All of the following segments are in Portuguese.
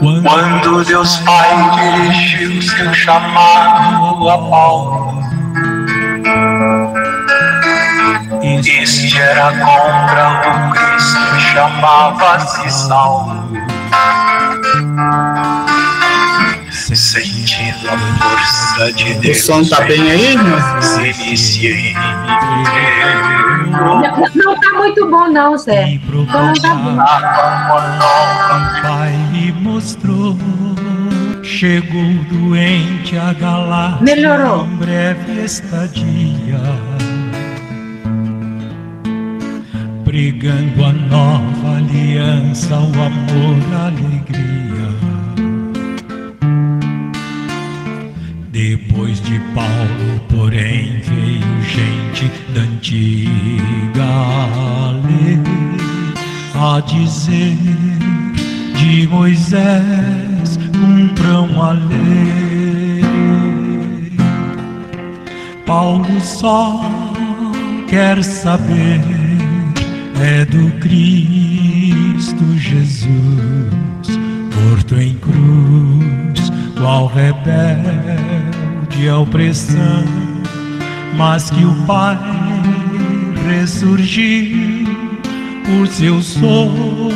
Quando Deus Pai dirigiu seu chamado a Paulo, este era contra o Cristo, chamava-se Saulo. Sentindo a força de Deus, o som tá bem aí, irmão? Não tá muito bom não, Zé. Não tá bom. Pai lhe mostrou, chegou doente a Galácia, melhorou. Em breve estadia, pregando a nova aliança, o amor, a alegria. Depois de Paulo, porém, veio gente da antiga lei a dizer: de Moisés cumpram a lei. Paulo só quer saber é do Cristo Jesus, morto em cruz, qual rebelde à opressão, mas que o Pai ressurgiu por seu sopro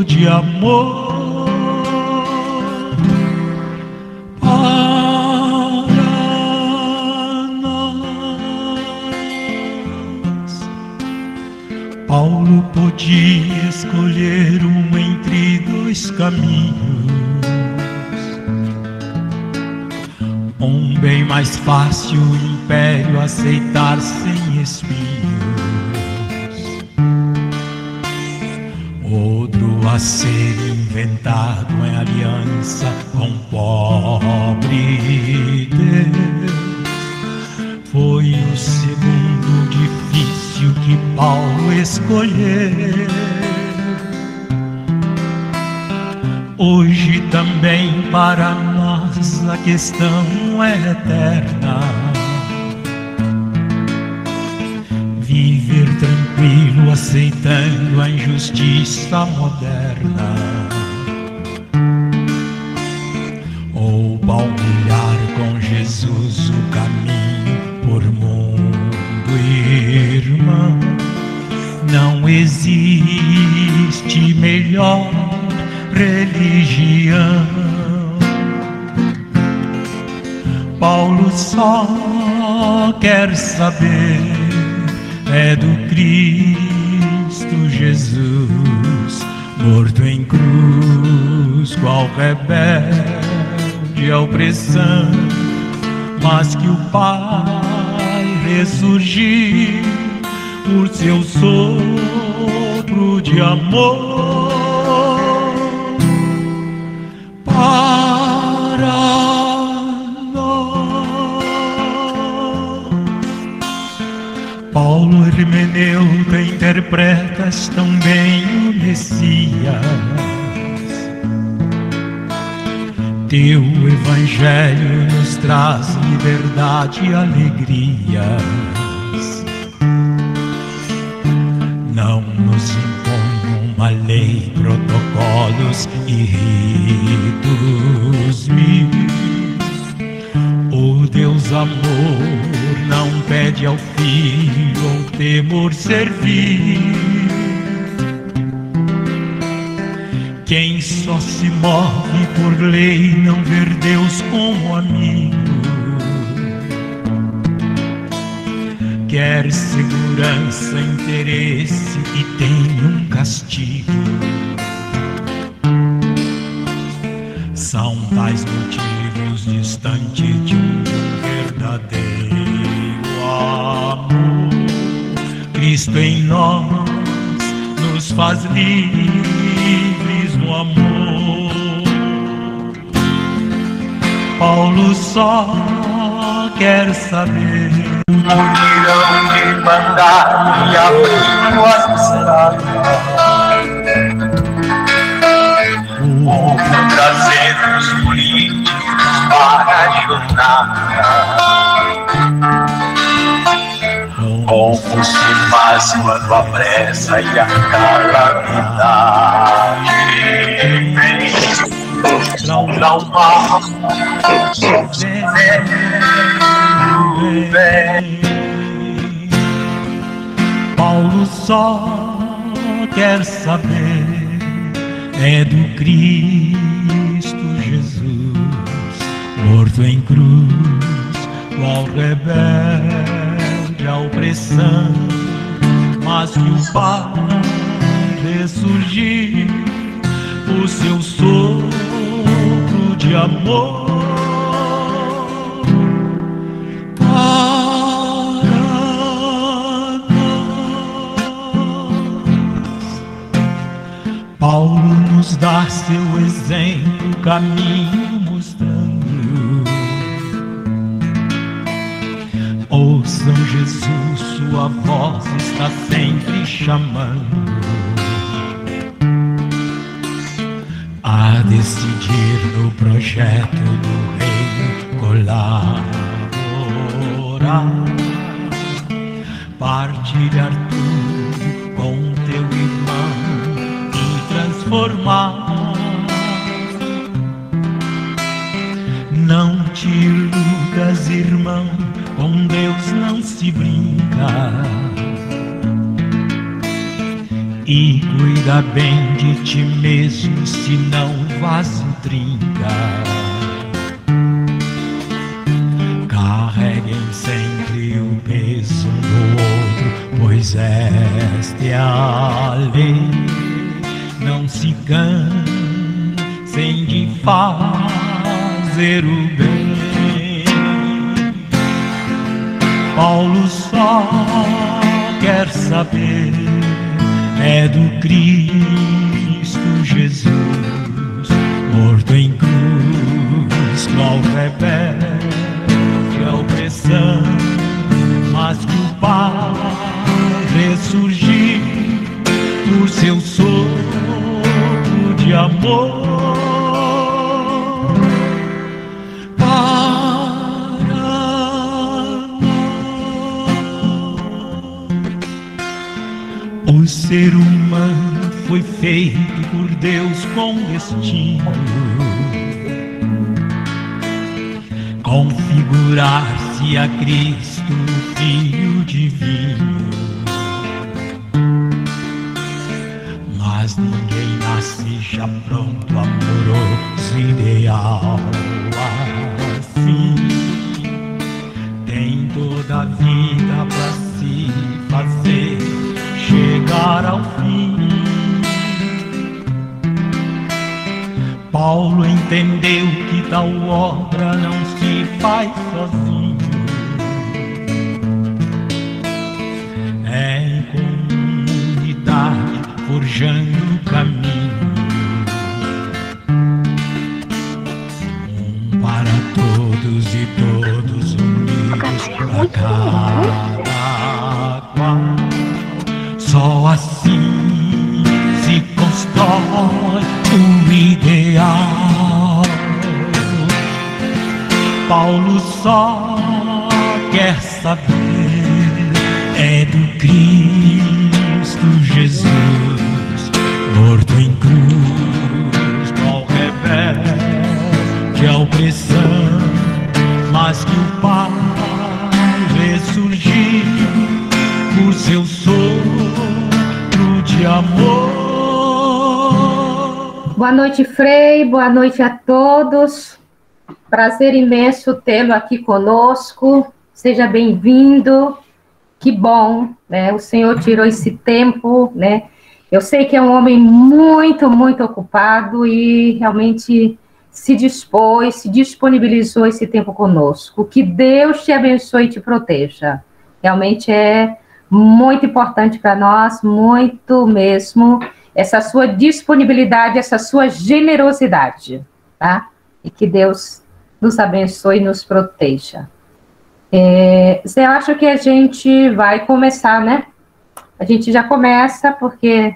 de amor para nós. Paulo podia escolher um entre dois caminhos, um bem mais fácil, o império aceitar sem espinhos, outro a ser inventado em aliança com pobre Deus. Foi o segundo difícil que Paulo escolheu. Hoje também para nós a questão é eterna: viver tranquilo aceitando a injustiça moderna, ou palmilhar com Jesus o caminho por mundo irmão. Não existe melhor religião. Paulo só quer saber é do Cristo Jesus, morto em cruz, qual rebelde à opressão, mas que o Pai ressurgiu por seu sopro de amor para nós. Paulo hermeneuta interpretas tão bem o Messias. Teu evangelho nos traz liberdade e alegrias. Não nos impõe uma lei, protocolos e ritos mil. O Deus amor não pede ao filho ou temor servir. Quem só se move por lei não ver Deus como amigo. Quer segurança, interesse e tem um castigo. São tais motivos distantes de um verdadeiro amor. Cristo em nós nos faz livres no amor. Paulo só quer saber mutirão de mandar e abrir as estradas, trazendo os políticos para a jornada. Como se faz quando a pressa e a calamidade vem. para o mal. Paulo só quer saber é do Cristo Jesus, morto em cruz, qual rebelde à opressão, mas que o Pai ressurgiu, o seu sopro de amor para nós. Paulo nos dá seu exemplo, caminho mostrando. Ouçam Jesus, sua voz está sempre chamando a decidir no projeto do reino, colaborar, partilhar tudo com teu irmão e transformar. Não te iludas, irmão, com Deus não se brinca. E cuida bem de ti mesmo, senão o vaso trinca. Carreguem sempre o peso do outro, pois esta é a lei. Não se cansem de fazer o bem. Paulo só quer saber é do Cristo Jesus, morto em cruz, qual rebelde à opressão, mas que o Pai ressurgiu por seu sopro de amor. O ser humano foi feito por Deus com destino, configurar-se a Cristo, Filho Divino. Mas ninguém nasce já pronto, amoroso, ideal assim. Tem toda a vida para se fazer chegar ao fim. Paulo entendeu que tal obra não se faz sozinho. É em comunidade, forjando o caminho. Um para todos e todos unidos para cada qual. Só assim se constrói o ideal. Paulo só quer saber é do Cristo Jesus, morto em cruz, qual rebelde à opressão, mas que o Pai ressurgiu por seu sopro de amor. Boa noite, Frei, boa noite a todos. Prazer imenso tê-lo aqui conosco. Seja bem-vindo. Que bom, né? O Senhor tirou esse tempo, né? Eu sei que é um homem muito, muito ocupado e realmente se dispôs, se disponibilizou esse tempo conosco. Que Deus te abençoe e te proteja. Realmente é muito importante para nós, muito mesmo, essa sua disponibilidade, essa sua generosidade, tá? E que Deus nos abençoe e nos proteja. Você acha que a gente vai começar, né? A gente já começa, porque...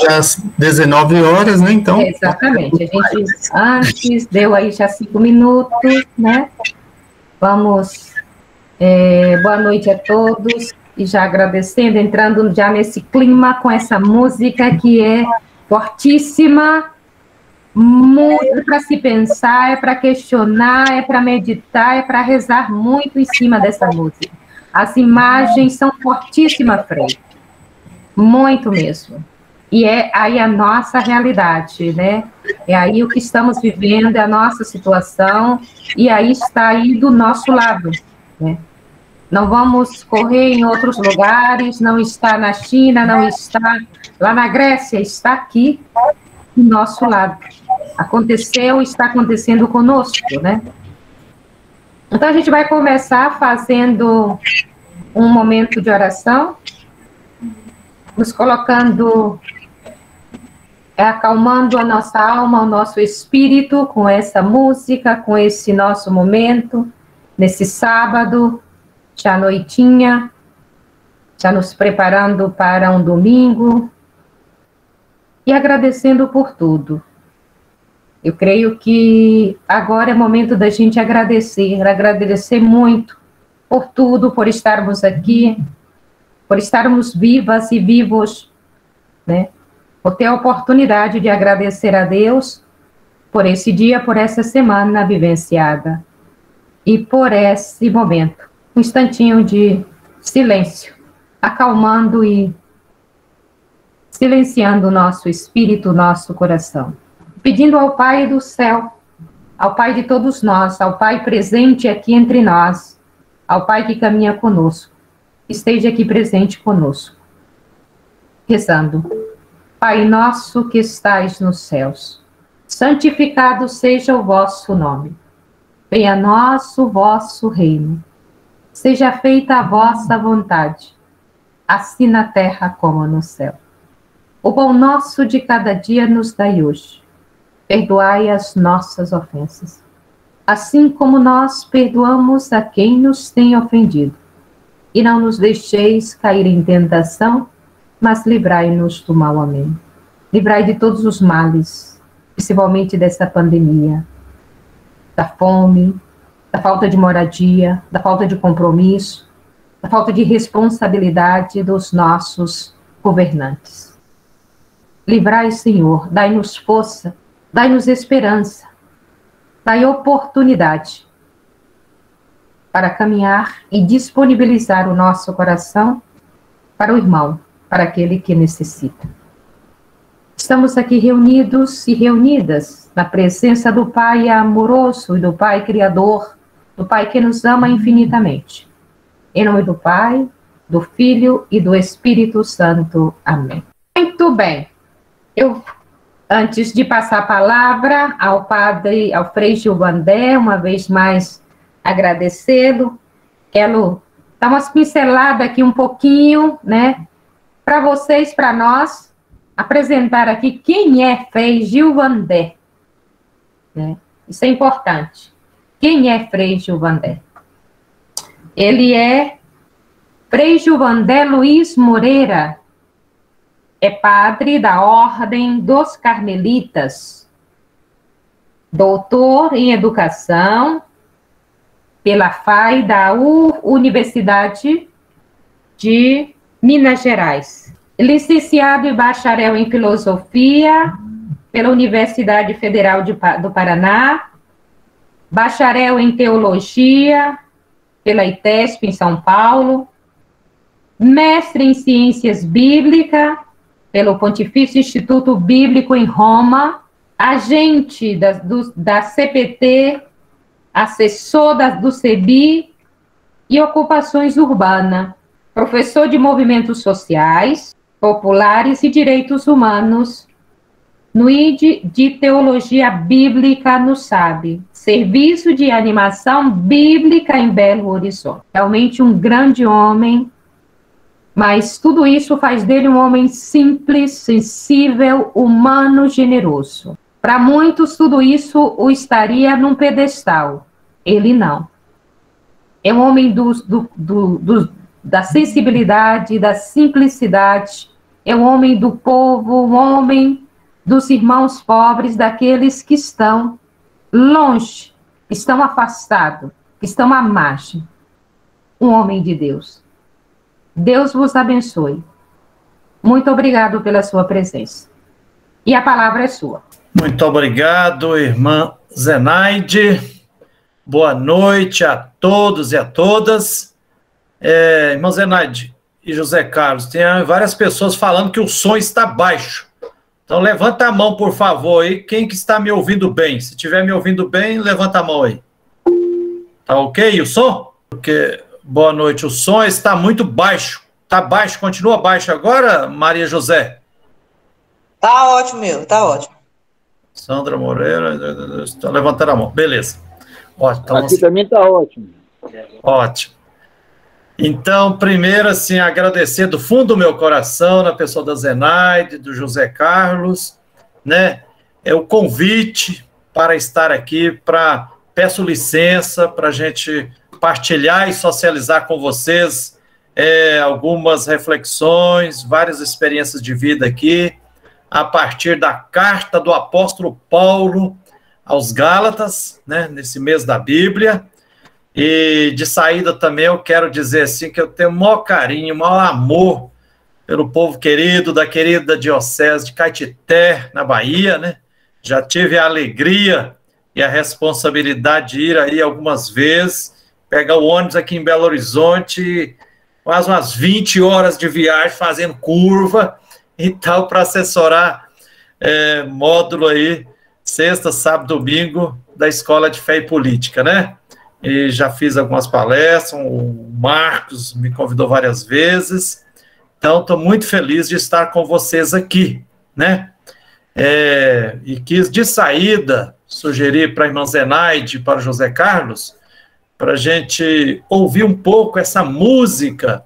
às 19 horas, né, então? Exatamente, a gente antes deu aí já 5 minutos, né? Vamos, boa noite a todos, e já agradecendo, entrando já nesse clima com essa música que é fortíssima, muito para se pensar, é para questionar, é para meditar, é para rezar muito em cima dessa música. As imagens são fortíssimas, Frei. Muito mesmo. E é aí a nossa realidade, né? É aí o que estamos vivendo, é a nossa situação, e aí está aí do nosso lado, né? Não vamos correr em outros lugares, não está na China, não está lá na Grécia, está aqui do nosso lado. Aconteceu, está acontecendo conosco, né? Então a gente vai começar fazendo um momento de oração, nos colocando, acalmando a nossa alma, o nosso espírito com essa música, com esse nosso momento, nesse sábado, já noitinha, já nos preparando para um domingo, e agradecendo por tudo. Eu creio que agora é momento da gente agradecer muito por tudo, por estarmos aqui, por estarmos vivas e vivos, né? Por ter a oportunidade de agradecer a Deus por esse dia, por essa semana vivenciada e por esse momento. Um instantinho de silêncio, acalmando e silenciando o nosso espírito, o nosso coração. Pedindo ao Pai do céu, ao Pai de todos nós, ao Pai presente aqui entre nós, ao Pai que caminha conosco, esteja aqui presente conosco, rezando. Pai nosso que estais nos céus, santificado seja o vosso nome. Venha a nós o vosso reino. Seja feita a vossa vontade, assim na terra como no céu. O pão nosso de cada dia nos dai hoje. Perdoai as nossas ofensas, assim como nós perdoamos a quem nos tem ofendido. E não nos deixeis cair em tentação, mas livrai-nos do mal. Amém. Livrai de todos os males, principalmente dessa pandemia, da fome, da falta de moradia, da falta de compromisso, da falta de responsabilidade dos nossos governantes. Livrai, Senhor, dai-nos força, dai-nos esperança, dai oportunidade para caminhar e disponibilizar o nosso coração para o irmão, para aquele que necessita. Estamos aqui reunidos e reunidas na presença do Pai amoroso e do Pai Criador, do Pai que nos ama infinitamente. Em nome do Pai, do Filho e do Espírito Santo. Amém. Muito bem. Antes de passar a palavra ao Padre, ao Frei Gilvandé, uma vez mais agradecê-lo, quero dar umas pinceladas aqui um pouquinho, né, para vocês, para nós, apresentar aqui quem é Frei Gilvandé. Né? Isso é importante. Quem é Frei Gilvandé? Ele é Frei Gilvandé Luiz Moreira, é padre da Ordem dos Carmelitas, doutor em Educação pela FAI da Universidade de Minas Gerais, licenciado e bacharel em Filosofia pela Universidade Federal do Paraná, bacharel em Teologia pela ITESP em São Paulo, mestre em Ciências Bíblicas pelo Pontifício Instituto Bíblico em Roma, agente da CPT, assessor do CEBI e ocupações urbanas, professor de movimentos sociais, populares e direitos humanos no ID de Teologia Bíblica no SAB, Serviço de Animação Bíblica em Belo Horizonte. Realmente um grande homem, mas tudo isso faz dele um homem simples, sensível, humano, generoso. Para muitos, tudo isso o estaria num pedestal. Ele não. É um homem da sensibilidade, da simplicidade, é um homem do povo, um homem dos irmãos pobres, daqueles que estão longe, estão afastados, estão à margem. Um homem de Deus. Deus vos abençoe. Muito obrigado pela sua presença. E a palavra é sua. Muito obrigado, irmã Zenaide. Boa noite a todos e a todas. Irmã Zenaide e José Carlos, tem várias pessoas falando que o som está baixo. Então, levanta a mão, por favor, aí. Quem que está me ouvindo bem? Se estiver me ouvindo bem, levanta a mão aí. Tá ok o som? Porque, boa noite, o som está muito baixo. Tá baixo, continua baixo agora, Maria José? Tá ótimo, meu, tá ótimo. Sandra Moreira, está levantando a mão, beleza. Ótimo, então, aqui também tá ótimo. Ótimo. Então, primeiro, assim, agradecer do fundo do meu coração, na pessoa da Zenaide, do José Carlos, né? É o convite para estar aqui, peço licença para a gente partilhar e socializar com vocês algumas reflexões, várias experiências de vida aqui, a partir da carta do apóstolo Paulo aos Gálatas, né? Nesse mês da Bíblia. E de saída também eu quero dizer assim que eu tenho o maior carinho, o maior amor pelo povo querido da querida diocese de Caetité, na Bahia, né? Já tive a alegria e a responsabilidade de ir aí algumas vezes, pegar o ônibus aqui em Belo Horizonte, quase umas 20 horas de viagem fazendo curva e tal, para assessorar módulo aí, sexta, sábado, domingo, da Escola de Fé e Política, né? E já fiz algumas palestras, o Marcos me convidou várias vezes, então estou muito feliz de estar com vocês aqui, né? E quis, de saída, sugerir para a irmã Zenaide e para o José Carlos, para a gente ouvir um pouco essa música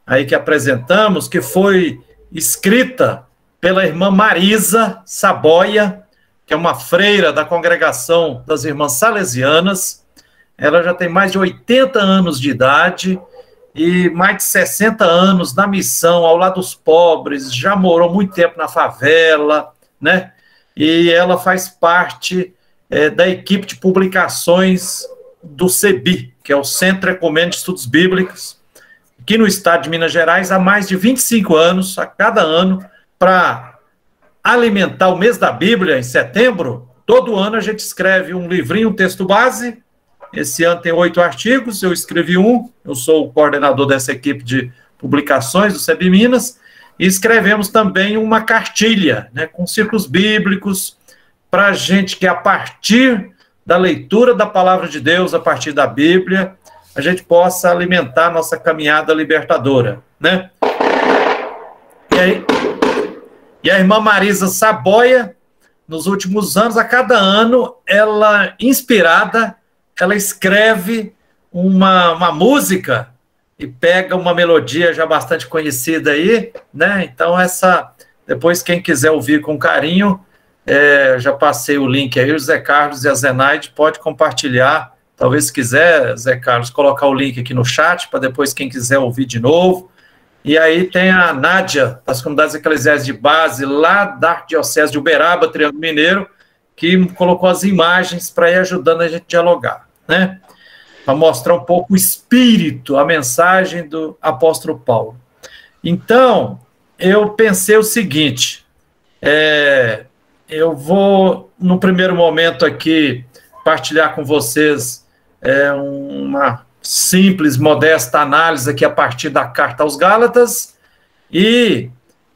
aí que apresentamos, que foi escrita pela irmã Marisa Saboia, que é uma freira da congregação das Irmãs Salesianas. Ela já tem mais de 80 anos de idade e mais de 60 anos na missão, ao lado dos pobres, já morou muito tempo na favela, né? E ela faz parte da equipe de publicações do CEBI, que é o Centro Ecumênico de Estudos Bíblicos, aqui no estado de Minas Gerais, há mais de 25 anos, a cada ano, para alimentar o mês da Bíblia, em setembro. Todo ano a gente escreve um livrinho, um texto base. Esse ano tem 8 artigos, eu escrevi um, eu sou o coordenador dessa equipe de publicações do CEBI Minas, e escrevemos também uma cartilha, né, com círculos bíblicos, para a gente que, a partir da leitura da palavra de Deus, a partir da Bíblia, a gente possa alimentar a nossa caminhada libertadora, né? E a irmã Marisa Saboia, nos últimos anos, a cada ano, ela, inspirada, ela escreve uma música e pega uma melodia já bastante conhecida aí, né? Então, depois, quem quiser ouvir com carinho, já passei o link aí, o Zé Carlos e a Zenaide pode compartilhar. Talvez, se quiser, Zé Carlos, colocar o link aqui no chat, para depois, quem quiser ouvir de novo. E aí tem a Nádia, das Comunidades Eclesiais de Base, lá da Arquidiocese de Uberaba, Triângulo Mineiro, que colocou as imagens para ir ajudando a gente a dialogar, né? Para mostrar um pouco o espírito, a mensagem do apóstolo Paulo. Então, eu pensei o seguinte, eu vou, no primeiro momento aqui, partilhar com vocês uma simples, modesta análise aqui a partir da carta aos Gálatas, e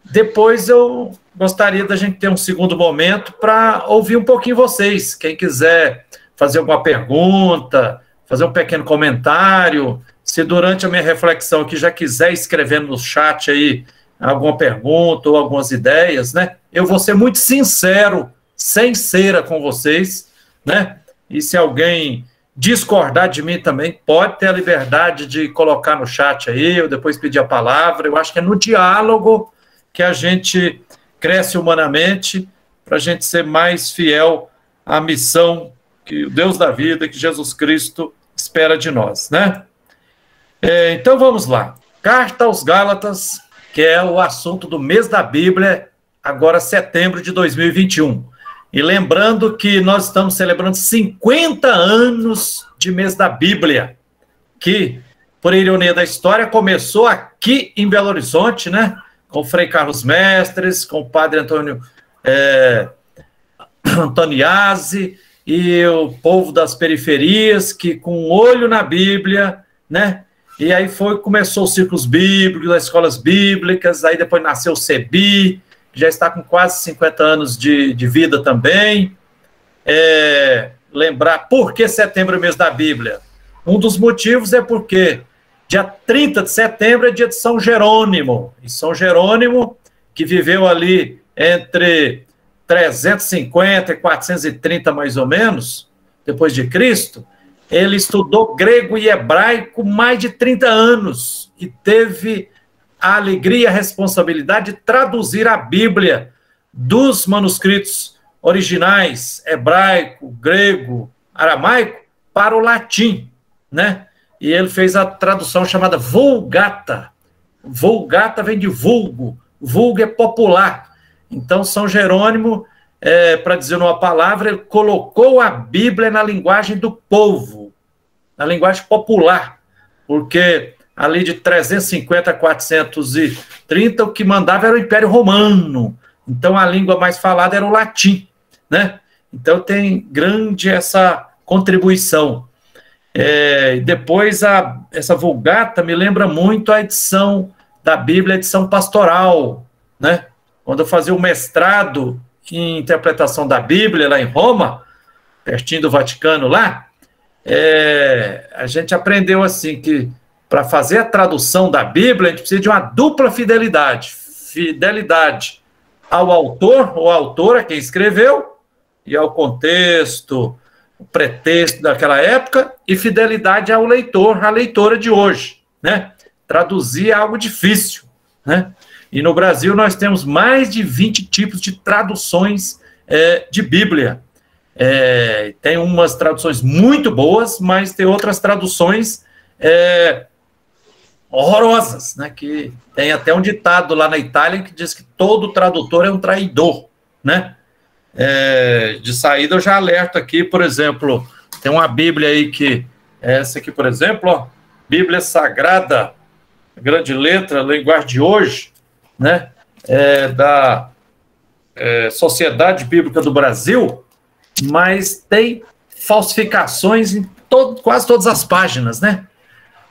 depois eu gostaria da gente ter um segundo momento para ouvir um pouquinho vocês. Quem quiser fazer alguma pergunta, fazer um pequeno comentário, se durante a minha reflexão aqui já quiser escrever no chat aí alguma pergunta ou algumas ideias, né? Eu vou ser muito sincero, sem cera com vocês, né? E se alguém discordar de mim também, pode ter a liberdade de colocar no chat aí, eu depois pedir a palavra. Eu acho que é no diálogo que a gente cresce humanamente, para a gente ser mais fiel à missão que o Deus da vida, que Jesus Cristo espera de nós, né? Então vamos lá. Carta aos Gálatas, que é o assunto do mês da Bíblia, agora setembro de 2021. E lembrando que nós estamos celebrando 50 anos de mês da Bíblia, que, por ironia da história, começou aqui em Belo Horizonte, né? Com o Frei Carlos Mestres, com o Padre Antônio Antoniazzi e o povo das periferias, que com um olho na Bíblia, né? E aí começou os círculos bíblicos, as escolas bíblicas, aí depois nasceu o CEBI, que já está com quase 50 anos de vida também. Lembrar por que setembro é o mês da Bíblia. Um dos motivos é porque dia 30 de setembro é dia de São Jerônimo. E São Jerônimo, que viveu ali entre 350 e 430 mais ou menos, depois de Cristo, ele estudou grego e hebraico mais de 30 anos e teve a alegria e a responsabilidade de traduzir a Bíblia dos manuscritos originais, hebraico, grego, aramaico, para o latim, né? E ele fez a tradução chamada Vulgata. Vulgata vem de vulgo, vulgo é popular. Então, São Jerônimo, para dizer uma palavra, ele colocou a Bíblia na linguagem do povo, na linguagem popular, porque ali de 350 a 430, o que mandava era o Império Romano, então a língua mais falada era o latim, né? Então tem grande essa contribuição. Depois, essa Vulgata me lembra muito a edição da Bíblia, a edição pastoral, né? Quando eu fazia o mestrado em interpretação da Bíblia, lá em Roma, pertinho do Vaticano lá, a gente aprendeu assim que para fazer a tradução da Bíblia, a gente precisa de uma dupla fidelidade. Fidelidade ao autor ou autora, quem escreveu, e ao contexto, o pretexto daquela época, e fidelidade ao leitor, à leitora de hoje, né? Traduzir é algo difícil, né? E no Brasil nós temos mais de 20 tipos de traduções de Bíblia. Tem umas traduções muito boas, mas tem outras traduções horrorosas, né? Que tem até um ditado lá na Itália que diz que todo tradutor é um traidor, né? De saída eu já alerto aqui, por exemplo, tem uma Bíblia aí que, essa aqui, por exemplo, ó, Bíblia Sagrada, grande letra, linguagem de hoje, né? Da Sociedade Bíblica do Brasil, mas tem falsificações em quase todas as páginas, né?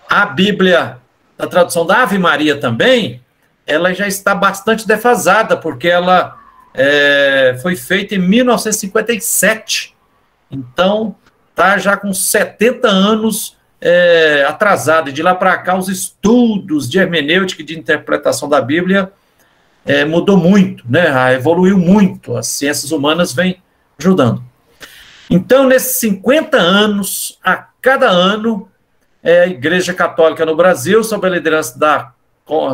A Bíblia, a tradução da Ave Maria também, ela já está bastante defasada, porque ela foi feita em 1957, então está já com 70 anos atrasada, e de lá para cá os estudos de hermenêutica e de interpretação da Bíblia mudou muito, né? Evoluiu muito, as ciências humanas vêm ajudando. Então, nesses 50 anos, a cada ano, a Igreja Católica no Brasil, sob a liderança da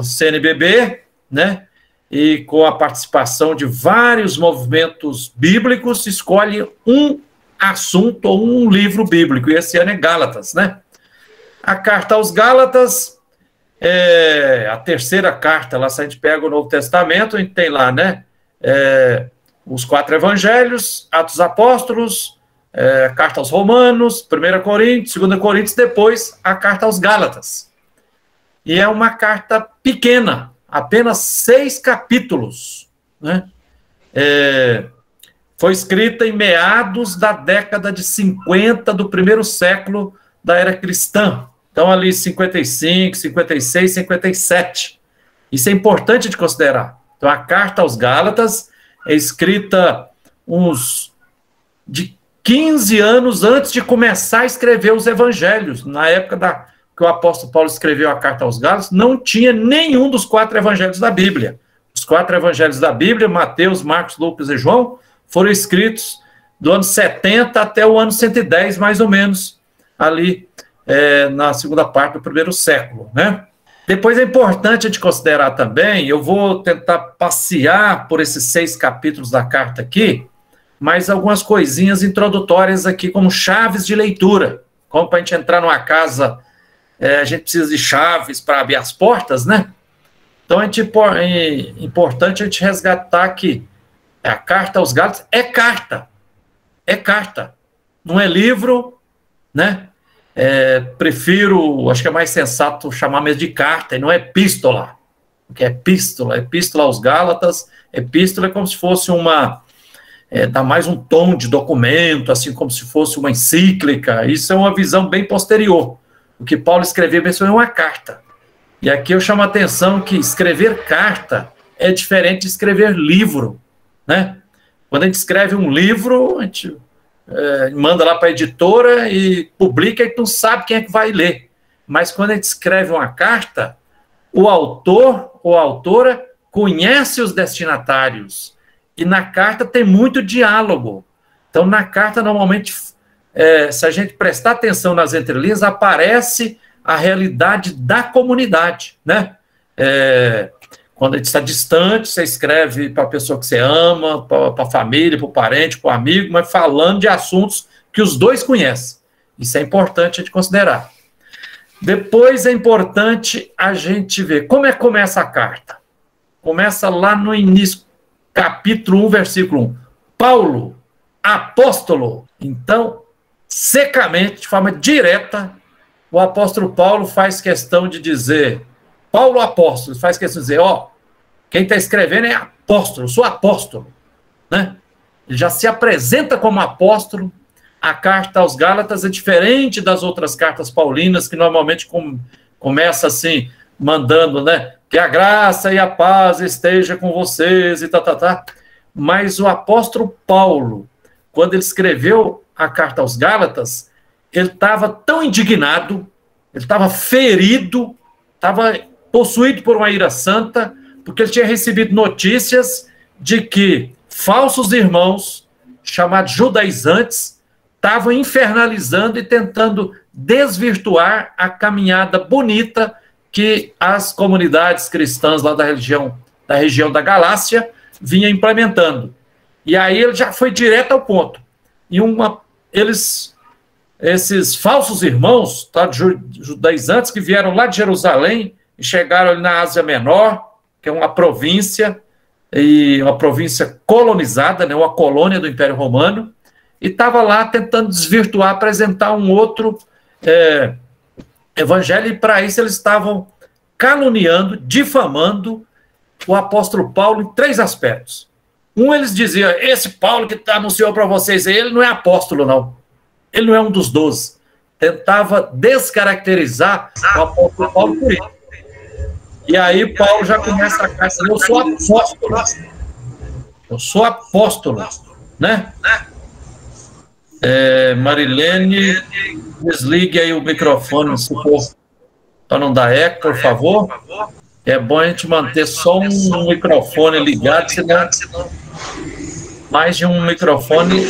CNBB, né, e com a participação de vários movimentos bíblicos, escolhe um assunto ou um livro bíblico, e esse ano é Gálatas, né? A carta aos Gálatas a terceira carta, lá se a gente pega o Novo Testamento, a gente tem lá, né, os 4 evangelhos, Atos dos Apóstolos, carta aos Romanos, 1 Coríntios, 2 Coríntios, depois a carta aos Gálatas. E é uma carta pequena, apenas 6 capítulos, né? Foi escrita em meados da década de 50 do primeiro século da era cristã. Então, ali 55, 56, 57. Isso é importante de considerar. Então, a carta aos Gálatas é escrita de 15 anos antes de começar a escrever os evangelhos. Na época que o apóstolo Paulo escreveu a carta aos Gálatas, não tinha nenhum dos 4 evangelhos da Bíblia. Os 4 evangelhos da Bíblia, Mateus, Marcos, Lucas e João, foram escritos do ano 70 até o ano 110, mais ou menos, ali na segunda parte do primeiro século, né? Depois é importante a gente considerar também, eu vou tentar passear por esses 6 capítulos da carta aqui, mas algumas coisinhas introdutórias aqui, como chaves de leitura. Como para a gente entrar numa casa, a gente precisa de chaves para abrir as portas, né? Então, é importante a gente resgatar que a carta aos Gálatas é carta. É carta. Não é livro, né? Prefiro, acho que é mais sensato chamar mesmo de carta, e não é epístola. Porque é epístola aos Gálatas. Epístola é como se fosse uma dá mais um tom de documento, assim como se fosse uma encíclica. Isso é uma visão bem posterior. O que Paulo escreveu é uma carta. E aqui eu chamo a atenção que escrever carta é diferente de escrever livro, né? Quando a gente escreve um livro, a gente manda lá para a editora e publica e não sabe quem é que vai ler. Mas quando a gente escreve uma carta, o autor ou a autora conhece os destinatários. E na carta tem muito diálogo. Então, na carta, normalmente, se a gente prestar atenção nas entrelinhas, aparece a realidade da comunidade, né? Quando a gente está distante, você escreve para a pessoa que você ama, para a família, para o parente, para o amigo, mas falando de assuntos que os dois conhecem. Isso é importante a gente considerar. Depois é importante a gente ver como é que começa a carta. Começa lá no início, capítulo 1, versículo 1. Paulo, apóstolo. Então, secamente, de forma direta, o apóstolo Paulo faz questão de dizer, Paulo apóstolo, faz questão de dizer, quem está escrevendo é apóstolo, eu sou apóstolo, né? Ele já se apresenta como apóstolo. A carta aos Gálatas é diferente das outras cartas paulinas, que normalmente começa assim, mandando, né? Que a graça e a paz esteja com vocês e Mas o apóstolo Paulo, quando ele escreveu a carta aos Gálatas, ele estava tão indignado, ele estava ferido, estava possuído por uma ira santa, porque ele tinha recebido notícias de que falsos irmãos, chamados judaizantes, estavam infernalizando e tentando desvirtuar a caminhada bonita que as comunidades cristãs lá da região da Galácia vinham implementando. E aí ele já foi direto ao ponto. E esses falsos irmãos, judaizantes, que vieram lá de Jerusalém e chegaram ali na Ásia Menor, que é uma província, e uma província colonizada, né, uma colônia do Império Romano, e estava lá tentando desvirtuar, apresentar um outro evangelho, e para isso eles estavam caluniando, difamando o apóstolo Paulo em 3 aspectos. Eles diziam, esse Paulo que anunciou para vocês, ele não é apóstolo, não. Ele não é um dos 12. Tentava descaracterizar o apóstolo Paulo por isso. E aí Paulo já começa a carta, eu sou apóstolo. Eu sou apóstolo, né? Marilene, desligue aí o microfone, se for, para não dar eco, por favor. É bom a gente manter só um microfone ligado, senão mais de um microfone.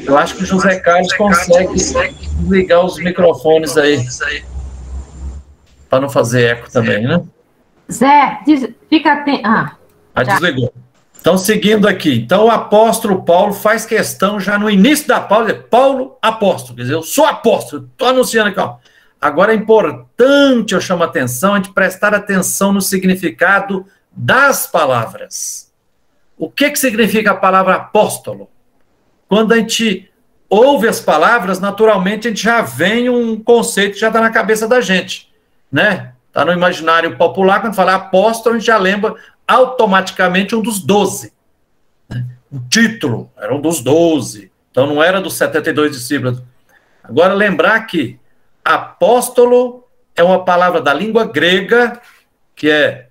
Eu acho que o José Carlos consegue desligar os microfones aí, para não fazer eco também, né? Zé, fica atento. Desligou. Então, seguindo aqui. Então, o apóstolo Paulo faz questão, já no início da Paulo, Paulo, apóstolo. Quer dizer, eu sou apóstolo, estou anunciando aqui, ó. Agora é importante, eu chamo a atenção, a gente prestar atenção no significado das palavras. O que significa a palavra apóstolo? Quando a gente ouve as palavras, naturalmente a gente já vem um conceito que já está na cabeça da gente, né? Está no imaginário popular, quando fala apóstolo, a gente já lembra automaticamente um dos 12. Né? O título era um dos 12, então não era dos 72 discípulos. Agora, lembrar que apóstolo é uma palavra da língua grega, que é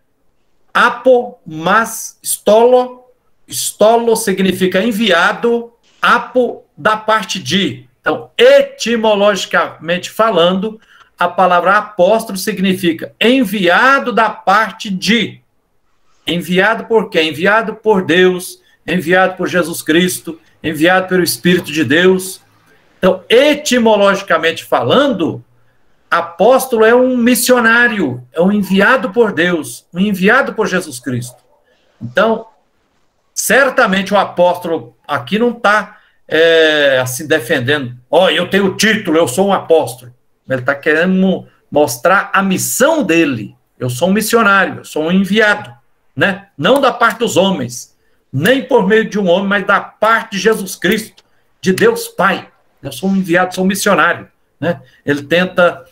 apo, mas stolo. Stolo significa enviado, apo da parte de. Então, etimologicamente falando, a palavra apóstolo significa enviado da parte de. Enviado por quem? Enviado por Deus, enviado por Jesus Cristo, enviado pelo Espírito de Deus. Então, etimologicamente falando, apóstolo é um missionário, é um enviado por Deus, um enviado por Jesus Cristo. Então, certamente o apóstolo aqui não está assim defendendo, eu tenho o título, eu sou um apóstolo. Ele está querendo mostrar a missão dele. Eu sou um missionário, eu sou um enviado, né? Não da parte dos homens, nem por meio de um homem, mas da parte de Jesus Cristo, de Deus Pai. Eu sou um enviado, sou um missionário, né? Ele tenta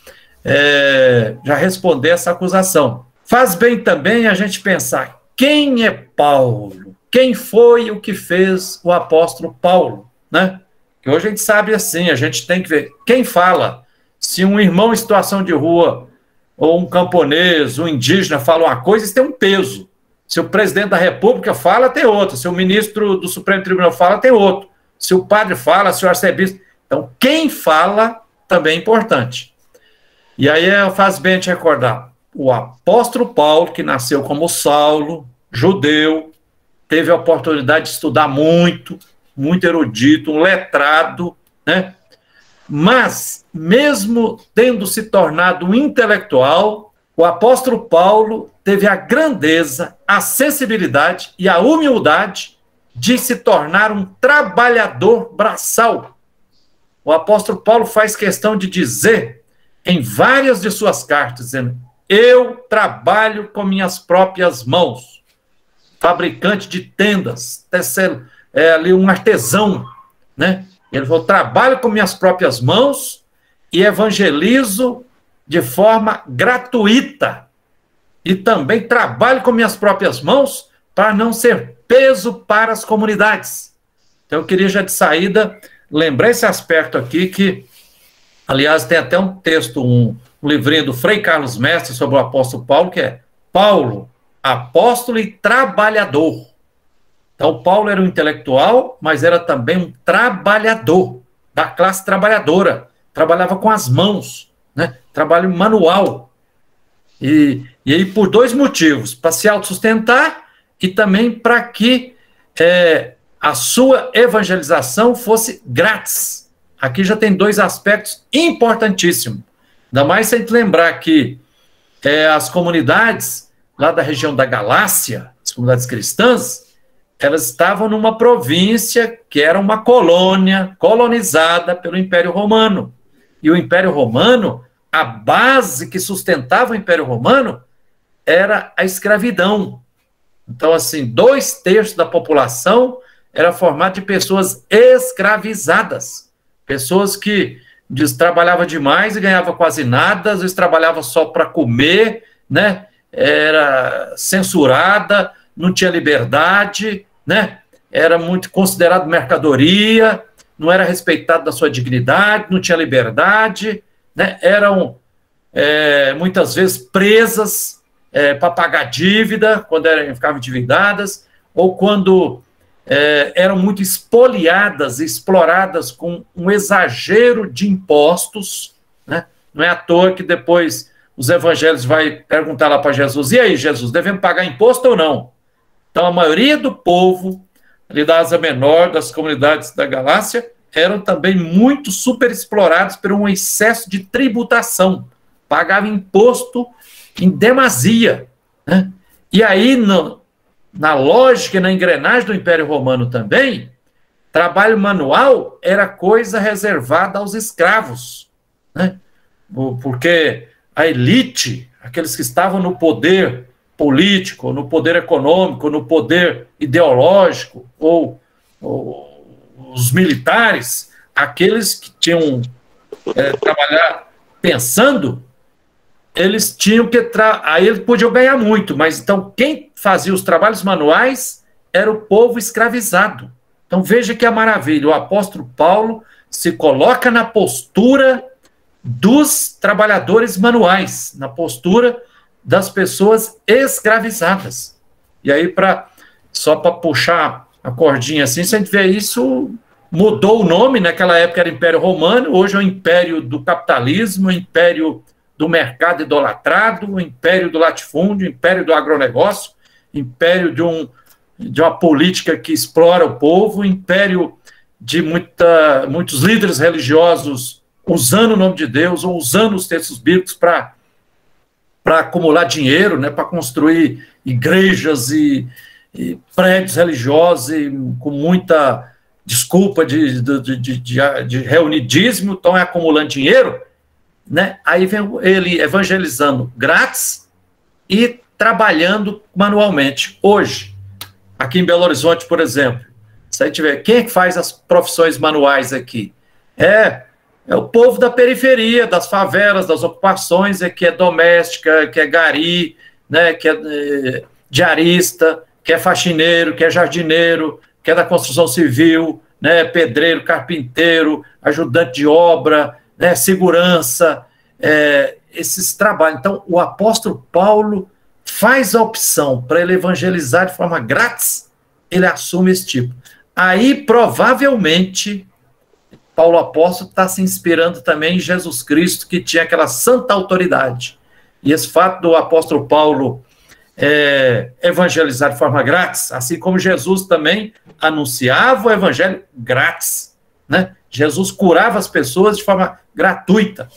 já responder essa acusação. Faz bem também a gente pensar, quem é Paulo? quem foi o que fez o apóstolo Paulo, né? Que hoje a gente sabe assim, a gente tem que ver quem fala. Se um irmão em situação de rua, ou um camponês, um indígena fala uma coisa, isso tem um peso. Se o presidente da República fala, tem outro. Se o ministro do Supremo Tribunal fala, tem outro. Se o padre fala, se o arcebispo... Então, quem fala também é importante. E aí faz bem a gente recordar. O apóstolo Paulo, que nasceu como Saulo, judeu, teve a oportunidade de estudar muito, muito erudito, um letrado, né? Mas, mesmo tendo se tornado um intelectual, o apóstolo Paulo teve a grandeza, a sensibilidade e a humildade de se tornar um trabalhador braçal. O apóstolo Paulo faz questão de dizer, em várias de suas cartas, dizendo, eu trabalho com minhas próprias mãos. Fabricante de tendas, ali um artesão, né? Ele falou, trabalho com minhas próprias mãos e evangelizo de forma gratuita. E também trabalho com minhas próprias mãos para não ser peso para as comunidades. Então, eu queria já de saída lembrar esse aspecto aqui, que, aliás, tem até um texto, um livrinho do Frei Carlos Mestre sobre o apóstolo Paulo, que é Paulo, apóstolo e trabalhador. Então, Paulo era um intelectual, mas era também um trabalhador, da classe trabalhadora. Trabalhava com as mãos, né? Trabalho manual. E aí, por dois motivos, para se autossustentar e também para que a sua evangelização fosse grátis. Aqui já tem dois aspectos importantíssimos. Ainda mais se a gente lembrar que as comunidades lá da região da Galácia, as comunidades cristãs, elas estavam numa província que era uma colônia, colonizada pelo Império Romano. E o Império Romano, a base que sustentava o Império Romano era a escravidão. Então, assim, 2/3 da população era formada de pessoas escravizadas. Pessoas que trabalhavam demais e ganhavam quase nada, às vezes trabalhavam só para comer, né? Era censurada, não tinha liberdade, né? Era muito considerado mercadoria, não era respeitado da sua dignidade, não tinha liberdade, né? Eram muitas vezes presas para pagar dívida, quando ficavam endividadas, ou quando eram muito espoliadas, exploradas com um exagero de impostos, né? Não é à toa que depois os evangelhos vai perguntar lá para Jesus, e aí, Jesus, devemos pagar imposto ou não? Então, a maioria do povo ali da Ásia Menor, das comunidades da Galácia, eram também muito superexplorados por um excesso de tributação. Pagavam imposto em demasia, né? E aí, na lógica e na engrenagem do Império Romano também, trabalho manual era coisa reservada aos escravos, né? Porque a elite, aqueles que estavam no poder político, no poder econômico, no poder ideológico, ou os militares, aqueles que tinham trabalhar pensando, eles tinham que... Aí eles podiam ganhar muito, mas então quem fazia os trabalhos manuais era o povo escravizado. Então veja que a maravilha, o apóstolo Paulo se coloca na postura dos trabalhadores manuais, na postura das pessoas escravizadas. E aí, só para puxar a cordinha assim, se a gente vê isso, mudou o nome, naquela época era Império Romano, hoje é o Império do Capitalismo, o Império do Mercado Idolatrado, o Império do Latifúndio, o Império do Agronegócio, Império de uma política que explora o povo, o Império de muitos líderes religiosos usando o nome de Deus ou usando os textos bíblicos para acumular dinheiro, né, para construir igrejas e prédios religiosos com muita desculpa de reunir dízimo, estão acumulando dinheiro, né? Aí vem ele evangelizando grátis e trabalhando manualmente. Hoje, aqui em Belo Horizonte, por exemplo, se a gente vê, quem é que faz as profissões manuais aqui? É o povo da periferia, das favelas, das ocupações, que é doméstica, que é gari, né, que é diarista, que é faxineiro, que é jardineiro, que é da construção civil, né, pedreiro, carpinteiro, ajudante de obra, né, segurança, esses trabalhos. Então, o apóstolo Paulo faz a opção para ele evangelizar de forma grátis, ele assume esse tipo. Aí, provavelmente, Paulo apóstolo está se inspirando também em Jesus Cristo, que tinha aquela santa autoridade. E esse fato do apóstolo Paulo evangelizar de forma grátis, assim como Jesus também anunciava o evangelho grátis, né? Jesus curava as pessoas de forma gratuita.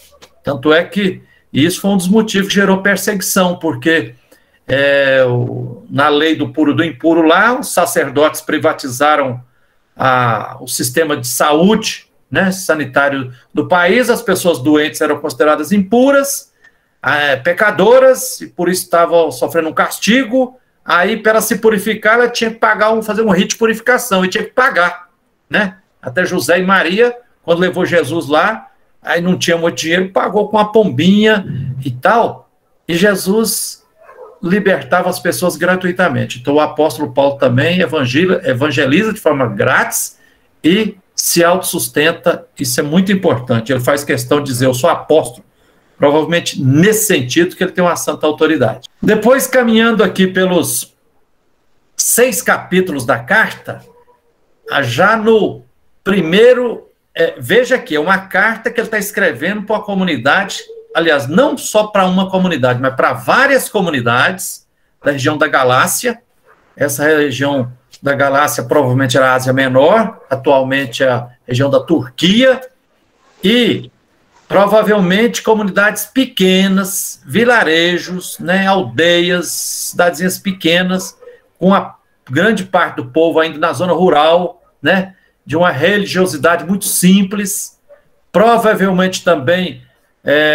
Tanto é que isso foi um dos motivos que gerou perseguição, porque na lei do puro e do impuro lá, os sacerdotes privatizaram o sistema de saúde, né, sanitário do país, as pessoas doentes eram consideradas impuras, pecadoras, e por isso estavam sofrendo um castigo. Aí, para se purificar, ela tinha que pagar, fazer um rito de purificação, e tinha que pagar, né? Até José e Maria, quando levou Jesus lá, aí não tinha muito dinheiro, pagou com uma pombinha e tal, e Jesus libertava as pessoas gratuitamente. Então, o apóstolo Paulo também evangeliza de forma grátis e se autossustenta. Isso é muito importante. Ele faz questão de dizer, eu sou apóstolo, provavelmente nesse sentido que ele tem uma santa autoridade. Depois, caminhando aqui pelos 6 capítulos da carta, já no primeiro, veja aqui, é uma carta que ele está escrevendo para uma comunidade, aliás, não só para uma comunidade, mas para várias comunidades da região da Galácia. Essa região da Galácia provavelmente era a Ásia Menor, atualmente é a região da Turquia, e provavelmente comunidades pequenas, vilarejos, né, aldeias, cidadezinhas pequenas, com a grande parte do povo ainda na zona rural, né, de uma religiosidade muito simples. Provavelmente também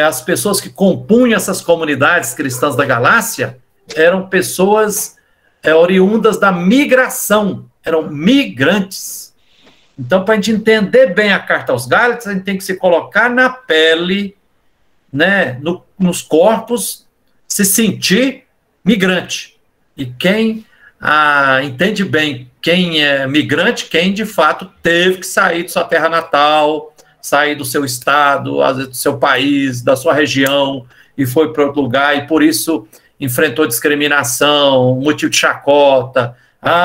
as pessoas que compunham essas comunidades cristãs da Galácia eram pessoas oriundas da migração, eram migrantes. Então, para a gente entender bem a carta aos Gálatas, a gente tem que se colocar na pele, né, nos corpos, se sentir migrante. E quem entende bem quem é migrante, quem de fato teve que sair de sua terra natal, sair do seu estado, às vezes do seu país, da sua região, e foi para outro lugar, e por isso enfrentou discriminação, motivo de chacota.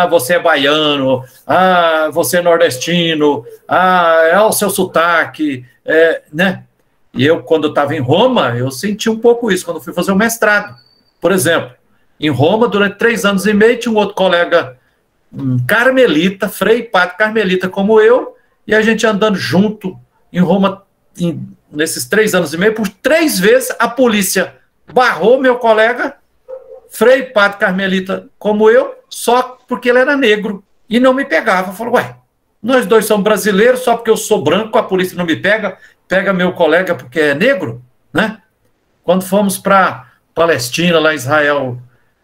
Você é baiano, você é nordestino, é o seu sotaque, né? E eu, quando eu estava em Roma, eu senti um pouco isso, quando fui fazer o mestrado. Por exemplo, em Roma, durante 3 anos e meio, tinha um outro colega carmelita, frei padre carmelita como eu, e a gente andando junto em Roma, nesses 3 anos e meio, por 3 vezes a polícia barrou meu colega, frei padre carmelita como eu, só porque ele era negro, e não me pegava. Falou, nós dois somos brasileiros, só porque eu sou branco, a polícia não me pega, pega meu colega porque é negro, né? Quando fomos para Palestina, lá em Israel,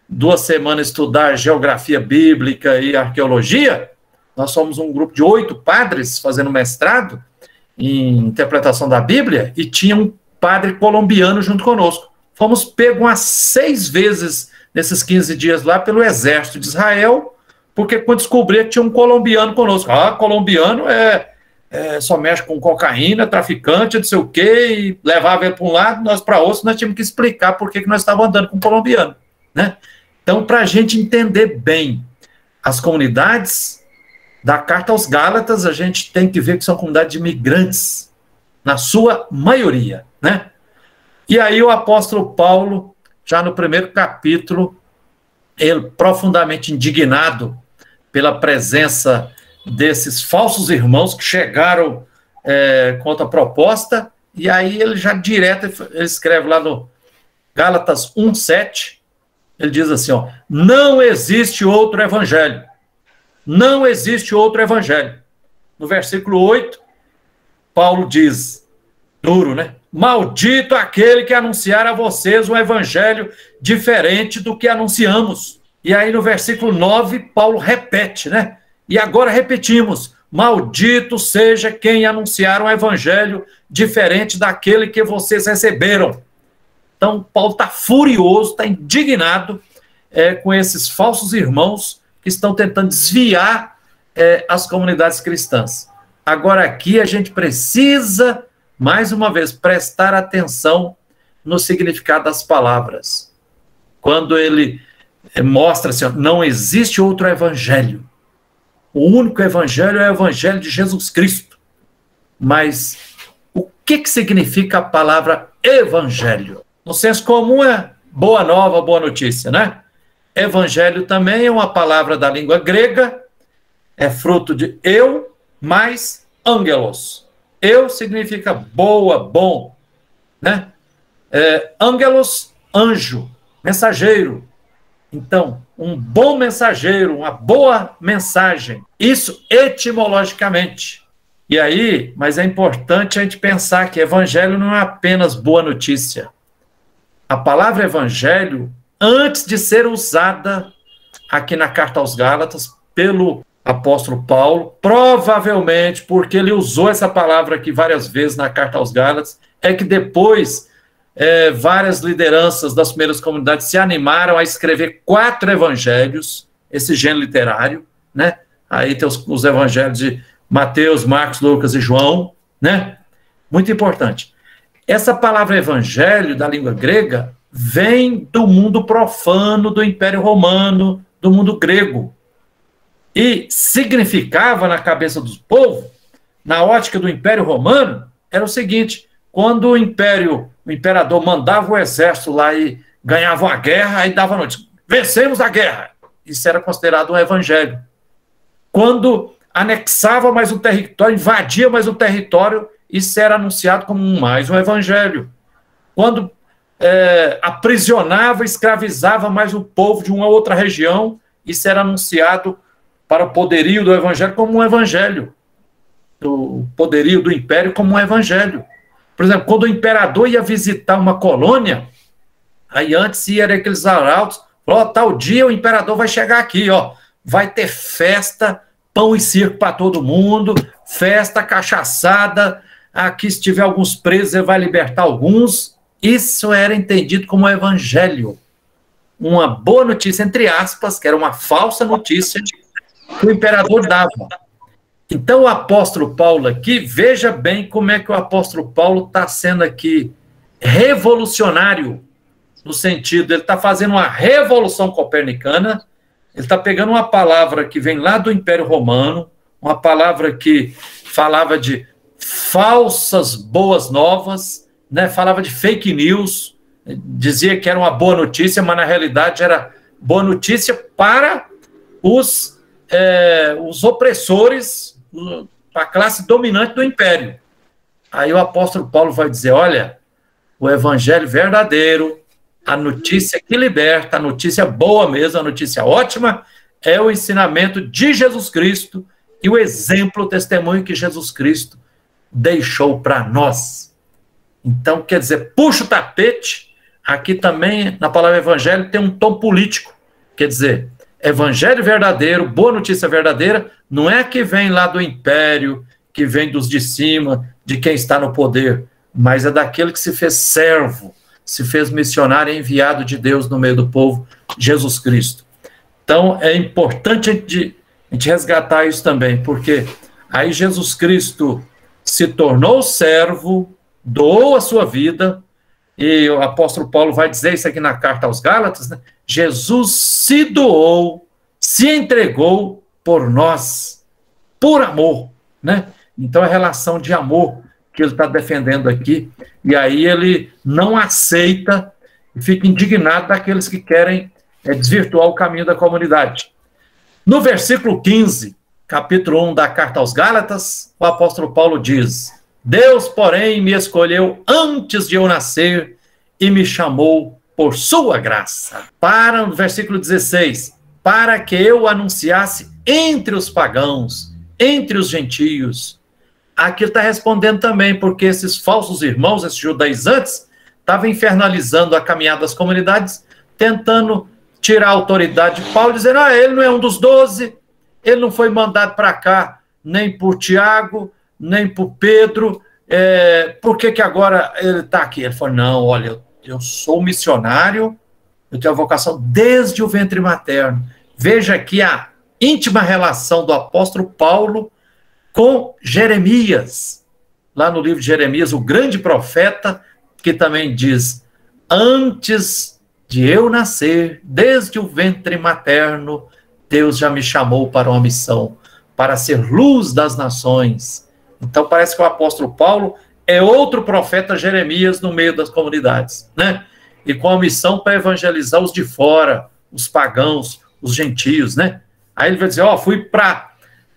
2 semanas estudar geografia bíblica e arqueologia, nós somos um grupo de 8 padres fazendo mestrado em interpretação da Bíblia, e tinha um padre colombiano junto conosco. Fomos pegos umas 6 vezes nesses 15 dias lá pelo exército de Israel, porque quando descobria que tinha um colombiano conosco. Colombiano só mexe com cocaína, traficante, não sei o quê, e levava ele para um lado, nós para outro, nós tínhamos que explicar por que nós estávamos andando com um colombiano, né? Então, para a gente entender bem as comunidades da carta aos Gálatas, a gente tem que ver que são comunidades de imigrantes, na sua maioria, né? E aí o apóstolo Paulo, já no primeiro capítulo, ele profundamente indignado pela presença desses falsos irmãos que chegaram com outra proposta, e aí ele já direto, ele escreve lá no Gálatas 1:7, ele diz assim, não existe outro evangelho. Não existe outro evangelho. No versículo 8, Paulo diz, duro, né? Maldito aquele que anunciar a vocês um evangelho diferente do que anunciamos. E aí no versículo 9, Paulo repete, né? E agora repetimos, maldito seja quem anunciar um evangelho diferente daquele que vocês receberam. Então, Paulo está furioso, está indignado com esses falsos irmãos que estão tentando desviar as comunidades cristãs. Agora, aqui a gente precisa, mais uma vez, prestar atenção no significado das palavras. Quando ele mostra assim, não existe outro evangelho. O único evangelho é o evangelho de Jesus Cristo. Mas o que significa a palavra evangelho? No senso comum é boa nova, boa notícia, né? Evangelho também é uma palavra da língua grega, é fruto de eu mais angelos. Eu significa boa, bom, né? Angelos, anjo, mensageiro. Então, um bom mensageiro, uma boa mensagem. Isso etimologicamente. E aí, mas é importante a gente pensar que evangelho não é apenas boa notícia. A palavra evangelho, antes de ser usada aqui na Carta aos Gálatas pelo apóstolo Paulo, provavelmente porque ele usou essa palavra aqui várias vezes na Carta aos Gálatas, é que depois várias lideranças das primeiras comunidades se animaram a escrever 4 evangelhos, esse gênero literário, né? Aí tem os evangelhos de Mateus, Marcos, Lucas e João, né? Muito importante. Essa palavra evangelho, da língua grega, vem do mundo profano, do Império Romano, do mundo grego. E significava, na cabeça do povo, na ótica do Império Romano, era o seguinte: quando o imperador mandava o exército lá e ganhava uma guerra, aí dava notícia: vencemos a guerra. Isso era considerado um evangelho. Quando anexava mais um território, invadia mais um território, isso era anunciado como mais um evangelho. Quando aprisionava, escravizava mais um povo de uma outra região, isso era anunciado para o poderio do evangelho como um evangelho. O poderio do império como um evangelho. Por exemplo, quando o imperador ia visitar uma colônia, aí antes ia aqueles arautos, tal dia o imperador vai chegar aqui, vai ter festa, pão e circo para todo mundo, festa, cachaçada, aqui se tiver alguns presos ele vai libertar alguns. Isso era entendido como evangelho. Uma boa notícia, entre aspas, que era uma falsa notícia que o imperador dava. Então o apóstolo Paulo aqui, veja bem como é que o apóstolo Paulo está sendo aqui revolucionário, no sentido, ele está fazendo uma revolução copernicana, ele está pegando uma palavra que vem lá do Império Romano, uma palavra que falava de falsas boas novas, né? Falava de fake news, dizia que era uma boa notícia, mas na realidade era boa notícia para os opressores, para a classe dominante do império. Aí o apóstolo Paulo vai dizer: olha, o evangelho verdadeiro, a notícia que liberta, a notícia boa mesmo, a notícia ótima, é o ensinamento de Jesus Cristo e o exemplo, o testemunho que Jesus Cristo deixou para nós. Então, quer dizer, puxa o tapete, aqui também, na palavra evangelho, tem um tom político. Quer dizer, evangelho verdadeiro, boa notícia verdadeira, não é que vem lá do império, que vem dos de cima, de quem está no poder, mas é daquele que se fez servo, se fez missionário e enviado de Deus no meio do povo, Jesus Cristo. Então, é importante a gente resgatar isso também, porque aí Jesus Cristo se tornou servo, doou a sua vida, e o apóstolo Paulo vai dizer isso aqui na Carta aos Gálatas, né? Jesus se doou, se entregou por nós, por amor, né? Então, é a relação de amor que ele está defendendo aqui, e aí ele não aceita e fica indignado daqueles que querem desvirtuar o caminho da comunidade. No versículo 15, capítulo 1 da Carta aos Gálatas, o apóstolo Paulo diz: Deus, porém, me escolheu antes de eu nascer e me chamou por sua graça. Para o versículo 16, para que eu anunciasse entre os pagãos, entre os gentios. Aqui ele está respondendo também, porque esses falsos irmãos, esses judaizantes, estavam infernalizando a caminhada das comunidades, tentando tirar a autoridade de Paulo, dizendo: ele não é um dos 12, ele não foi mandado para cá nem por Tiago, nem por Pedro, por que agora ele está aqui? Ele falou: não, olha, eu sou missionário, eu tenho a vocação desde o ventre materno. Veja aqui a íntima relação do apóstolo Paulo com Jeremias. Lá no livro de Jeremias, o grande profeta, que também diz: antes de eu nascer, desde o ventre materno, Deus já me chamou para uma missão, para ser luz das nações. Então parece que o apóstolo Paulo é outro profeta Jeremias no meio das comunidades, né? E com a missão para evangelizar os de fora, os pagãos, os gentios, né? Aí ele vai dizer: fui para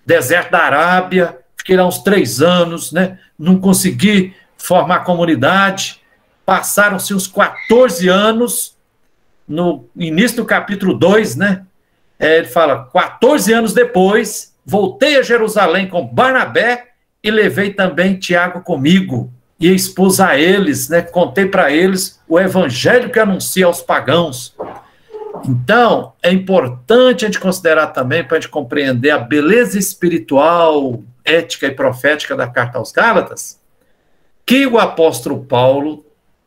deserto da Arábia, fiquei lá uns 3 anos, né? Não consegui formar comunidade. Passaram-se uns 14 anos, no início do capítulo 2, né? Ele fala: 14 anos depois, voltei a Jerusalém com Barnabé e levei também Tiago comigo. E expus a eles, né? Contei para eles o evangelho que anuncia aos pagãos. Então, é importante a gente considerar também, para a gente compreender a beleza espiritual, ética e profética da carta aos Gálatas, que o apóstolo Paulo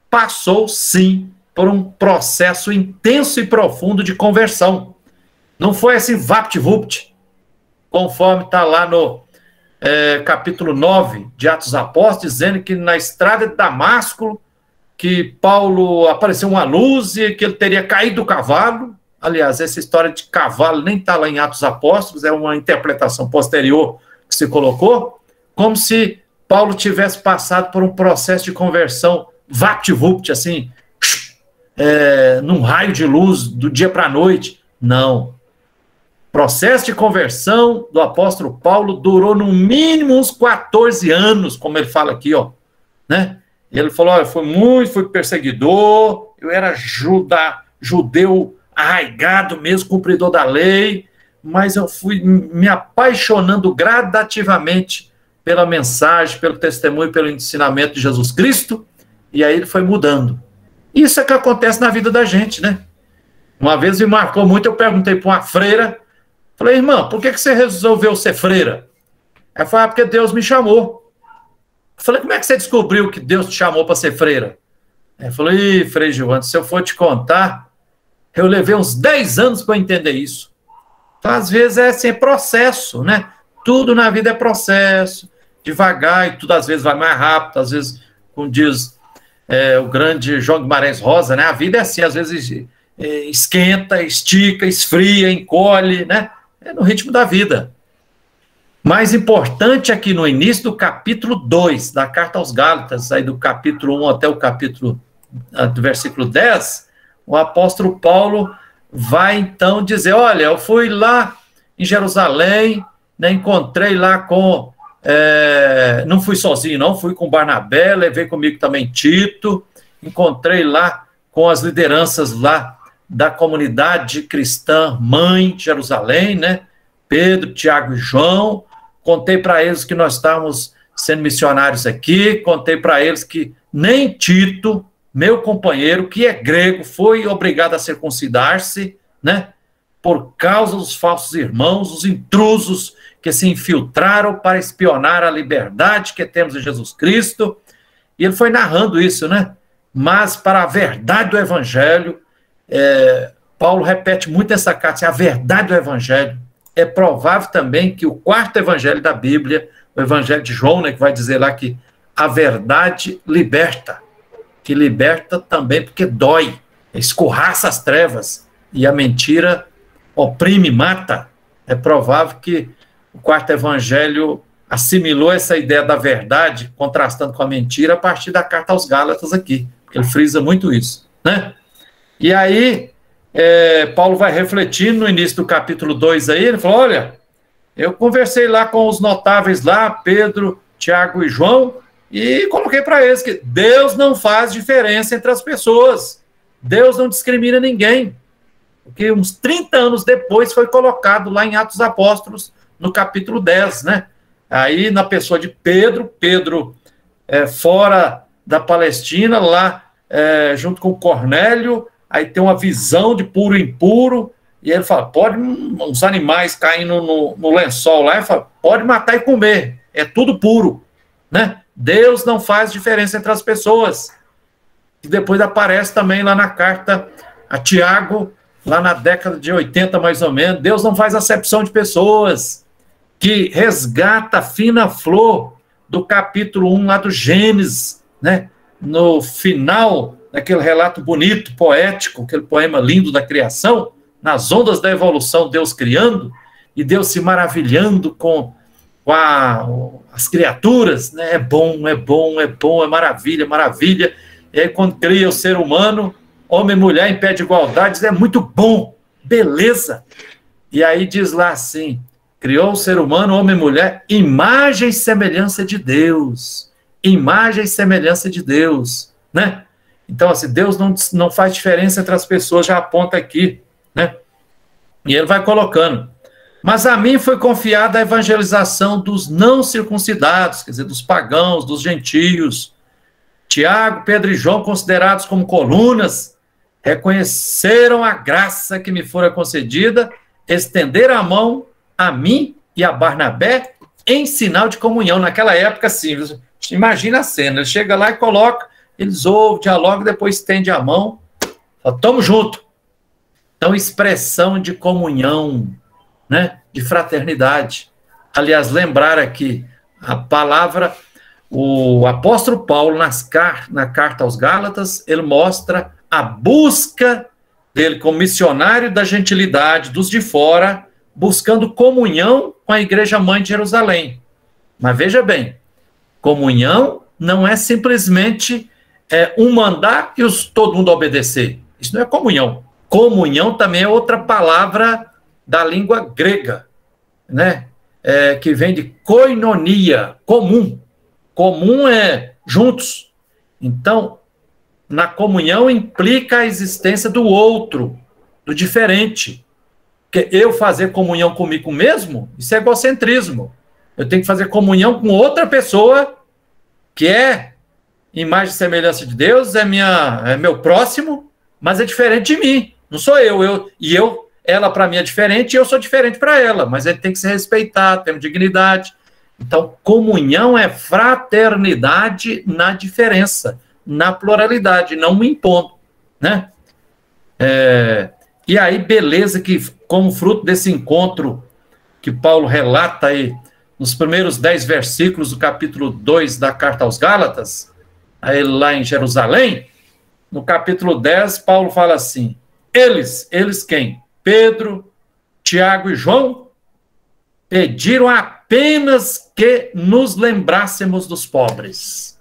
passou, sim, por um processo intenso e profundo de conversão. Não foi assim, vapt-vupt, conforme está lá no capítulo 9 de Atos dos Apóstolos, dizendo que na estrada de Damasco, que Paulo apareceu uma luz e que ele teria caído do cavalo. Aliás, essa história de cavalo nem está lá em Atos dos Apóstolos, é uma interpretação posterior que se colocou, como se Paulo tivesse passado por um processo de conversão vapt-vupt, assim, num raio de luz do dia para a noite. Não. O processo de conversão do apóstolo Paulo durou no mínimo uns 14 anos, como ele fala aqui, né? Ele falou: fui perseguidor, eu era judeu arraigado mesmo, cumpridor da lei, mas eu fui me apaixonando gradativamente pela mensagem, pelo testemunho, pelo ensinamento de Jesus Cristo, e aí ele foi mudando. Isso é que acontece na vida da gente, né? Uma vez me marcou muito, eu perguntei para uma freira, falei: irmã, por que você resolveu ser freira? Ela falou: porque Deus me chamou. Eu falei: como é que você descobriu que Deus te chamou para ser freira? Ela falou: Frei Gilvan, se eu for te contar, eu levei uns 10 anos para entender isso. Então, às vezes, é assim, processo, né? Tudo na vida é processo, devagar, e tudo às vezes vai mais rápido, às vezes, como diz o grande João Guimarães Rosa, né? A vida é assim, às vezes esquenta, estica, esfria, encolhe, né? É no ritmo da vida. Mais importante aqui no início do capítulo 2 da carta aos Gálatas, aí do capítulo 1 até o capítulo, do versículo 10, o apóstolo Paulo vai então dizer: olha, eu fui lá em Jerusalém, né, encontrei lá com, não fui sozinho não, fui com Barnabé, levei comigo também Tito, encontrei lá com as lideranças lá da comunidade cristã mãe de Jerusalém, né, Pedro, Tiago e João. Contei para eles que nós estávamos sendo missionários aqui, contei para eles que nem Tito, meu companheiro, que é grego, foi obrigado a circuncidar-se, né, por causa dos falsos irmãos, os intrusos que se infiltraram para espionar a liberdade que temos em Jesus Cristo. E ele foi narrando isso, né? Mas para a verdade do evangelho, Paulo repete muito essa carta, a verdade do evangelho. É provável também que o 4º evangelho da Bíblia, o evangelho de João, né, que vai dizer lá que a verdade liberta, que liberta também porque dói, escorraça as trevas, e a mentira oprime, mata. É provável que o 4º evangelho assimilou essa ideia da verdade, contrastando com a mentira, a partir da carta aos Gálatas aqui, porque ele frisa muito isso, né? E aí, Paulo vai refletindo no início do capítulo 2 aí, ele falou: olha, eu conversei lá com os notáveis lá, Pedro, Tiago e João, e coloquei para eles que Deus não faz diferença entre as pessoas, Deus não discrimina ninguém, porque uns 30 anos depois foi colocado lá em Atos dos Apóstolos, no capítulo 10, né? Aí na pessoa de Pedro fora da Palestina, lá junto com Cornélio, aí tem uma visão de puro e impuro, e ele fala: pode, uns animais caindo no lençol lá, ele fala: pode matar e comer, é tudo puro, né? Deus não faz diferença entre as pessoas. E depois aparece também lá na carta a Tiago, lá na década de 80, mais ou menos. Deus não faz acepção de pessoas, que resgata a fina flor do capítulo 1 lá do Gênesis, né? No final daquele relato bonito, poético, aquele poema lindo da criação, nas ondas da evolução, Deus criando, e Deus se maravilhando com as criaturas, né? É bom, é bom, é bom, é maravilha, maravilha. E aí, quando cria o ser humano, homem e mulher em pé de igualdade, é muito bom, beleza. E aí diz lá assim, criou o ser humano, homem e mulher, imagem e semelhança de Deus. Imagem e semelhança de Deus, né? Então, assim, Deus não faz diferença entre as pessoas, já aponta aqui, né? E ele vai colocando. Mas a mim foi confiada a evangelização dos não circuncidados, quer dizer, dos pagãos, dos gentios. Tiago, Pedro e João, considerados como colunas, reconheceram a graça que me fora concedida, estenderam a mão a mim e a Barnabé em sinal de comunhão. Naquela época, assim, imagina a cena, ele chega lá e coloca, eles ouvem, dialogam, depois estende a mão, fala, tamo junto. Então, expressão de comunhão, né, de fraternidade. Aliás, lembrar aqui, a palavra, o apóstolo Paulo, na carta aos Gálatas, ele mostra a busca dele como missionário da gentilidade, dos de fora, buscando comunhão com a igreja mãe de Jerusalém. Mas veja bem, comunhão não é simplesmente um mandar e todo mundo obedecer. Isso não é comunhão. Comunhão também é outra palavra da língua grega, né? Que vem de koinonia, comum. Comum é juntos. Então, na comunhão implica a existência do outro, do diferente. Porque eu fazer comunhão comigo mesmo, isso é egocentrismo. Eu tenho que fazer comunhão com outra pessoa que é imagem e semelhança de Deus, é meu próximo, mas é diferente de mim. Não sou ela para mim é diferente e eu sou diferente para ela, mas ele tem que se respeitar, temos dignidade. Então, comunhão é fraternidade na diferença, na pluralidade, não me impondo, né? E aí, beleza, que como fruto desse encontro que Paulo relata aí nos primeiros 10 versículos do capítulo 2 da carta aos Gálatas, aí lá em Jerusalém, no capítulo 10, Paulo fala assim, eles quem? Pedro, Tiago e João pediram apenas que nos lembrássemos dos pobres.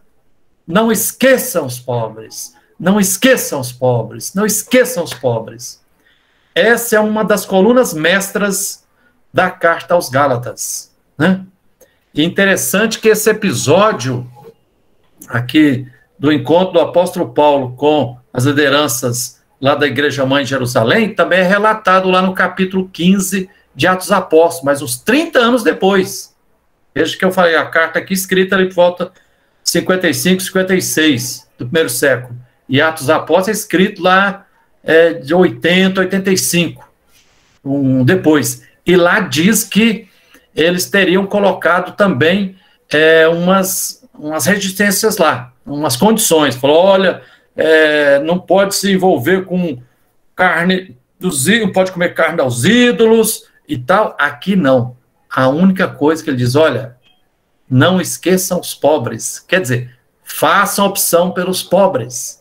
Não esqueçam os pobres, não esqueçam os pobres, não esqueçam os pobres. Essa é uma das colunas mestras da carta aos Gálatas, né? E interessante que esse episódio aqui do encontro do apóstolo Paulo com as lideranças lá da Igreja Mãe de Jerusalém, também é relatado lá no capítulo 15 de Atos dos Apóstolos, mas uns 30 anos depois. Veja que eu falei, a carta aqui escrita ali por volta de 55, 56 do primeiro século. E Atos dos Apóstolos é escrito lá de 80, 85, depois. E lá diz que eles teriam colocado também umas resistências lá, umas condições. Falou, olha, não pode se envolver com carne dos ídolos, não pode comer carne aos ídolos e tal. Aqui não. A única coisa que ele diz, olha, não esqueçam os pobres. Quer dizer, façam opção pelos pobres.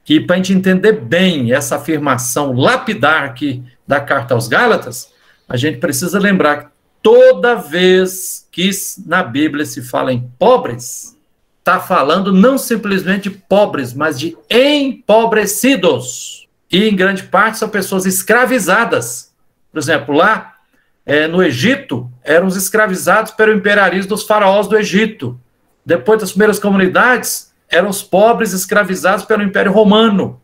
E para a gente entender bem essa afirmação lapidar aqui da carta aos Gálatas, a gente precisa lembrar que toda vez que na Bíblia se fala em pobres, está falando não simplesmente de pobres, mas de empobrecidos. E, em grande parte, são pessoas escravizadas. Por exemplo, lá no Egito, eram os escravizados pelo imperialismo dos faraós do Egito. Depois das primeiras comunidades, eram os pobres escravizados pelo Império Romano.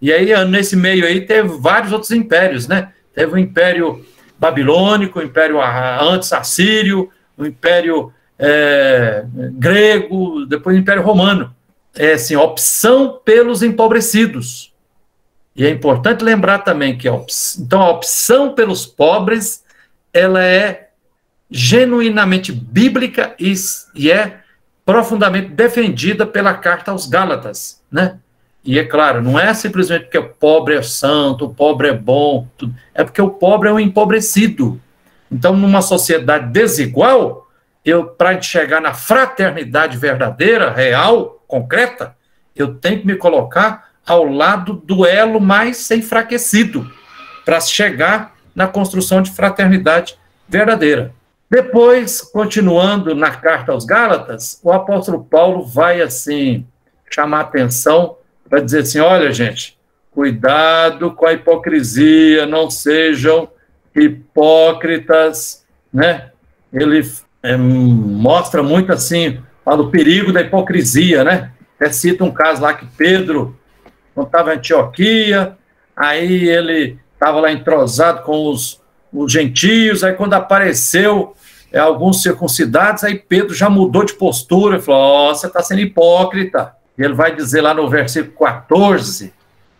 E aí, nesse meio aí, teve vários outros impérios, né? Teve o Império Babilônico, o Império antes Assírio, o Império grego, depois o Império Romano. Assim, opção pelos empobrecidos. E é importante lembrar também que então, a opção pelos pobres, ela é genuinamente bíblica e é profundamente defendida pela carta aos Gálatas, né? E é claro, não é simplesmente porque o pobre é santo, o pobre é bom, tudo. É porque o pobre é um empobrecido. Então, numa sociedade desigual, para a gente chegar na fraternidade verdadeira, real, concreta, eu tenho que me colocar ao lado do elo mais enfraquecido, para chegar na construção de fraternidade verdadeira. Depois, continuando na carta aos Gálatas, o apóstolo Paulo vai, assim, chamar a atenção para dizer assim, olha, gente, cuidado com a hipocrisia, não sejam hipócritas, né? Ele mostra muito, assim, fala do perigo da hipocrisia, né? Até cita um caso lá que Pedro, quando estava em Antioquia, aí ele estava lá entrosado com os gentios, aí quando apareceu alguns circuncidados, aí Pedro já mudou de postura, e falou, você está sendo hipócrita. E ele vai dizer lá no versículo 14,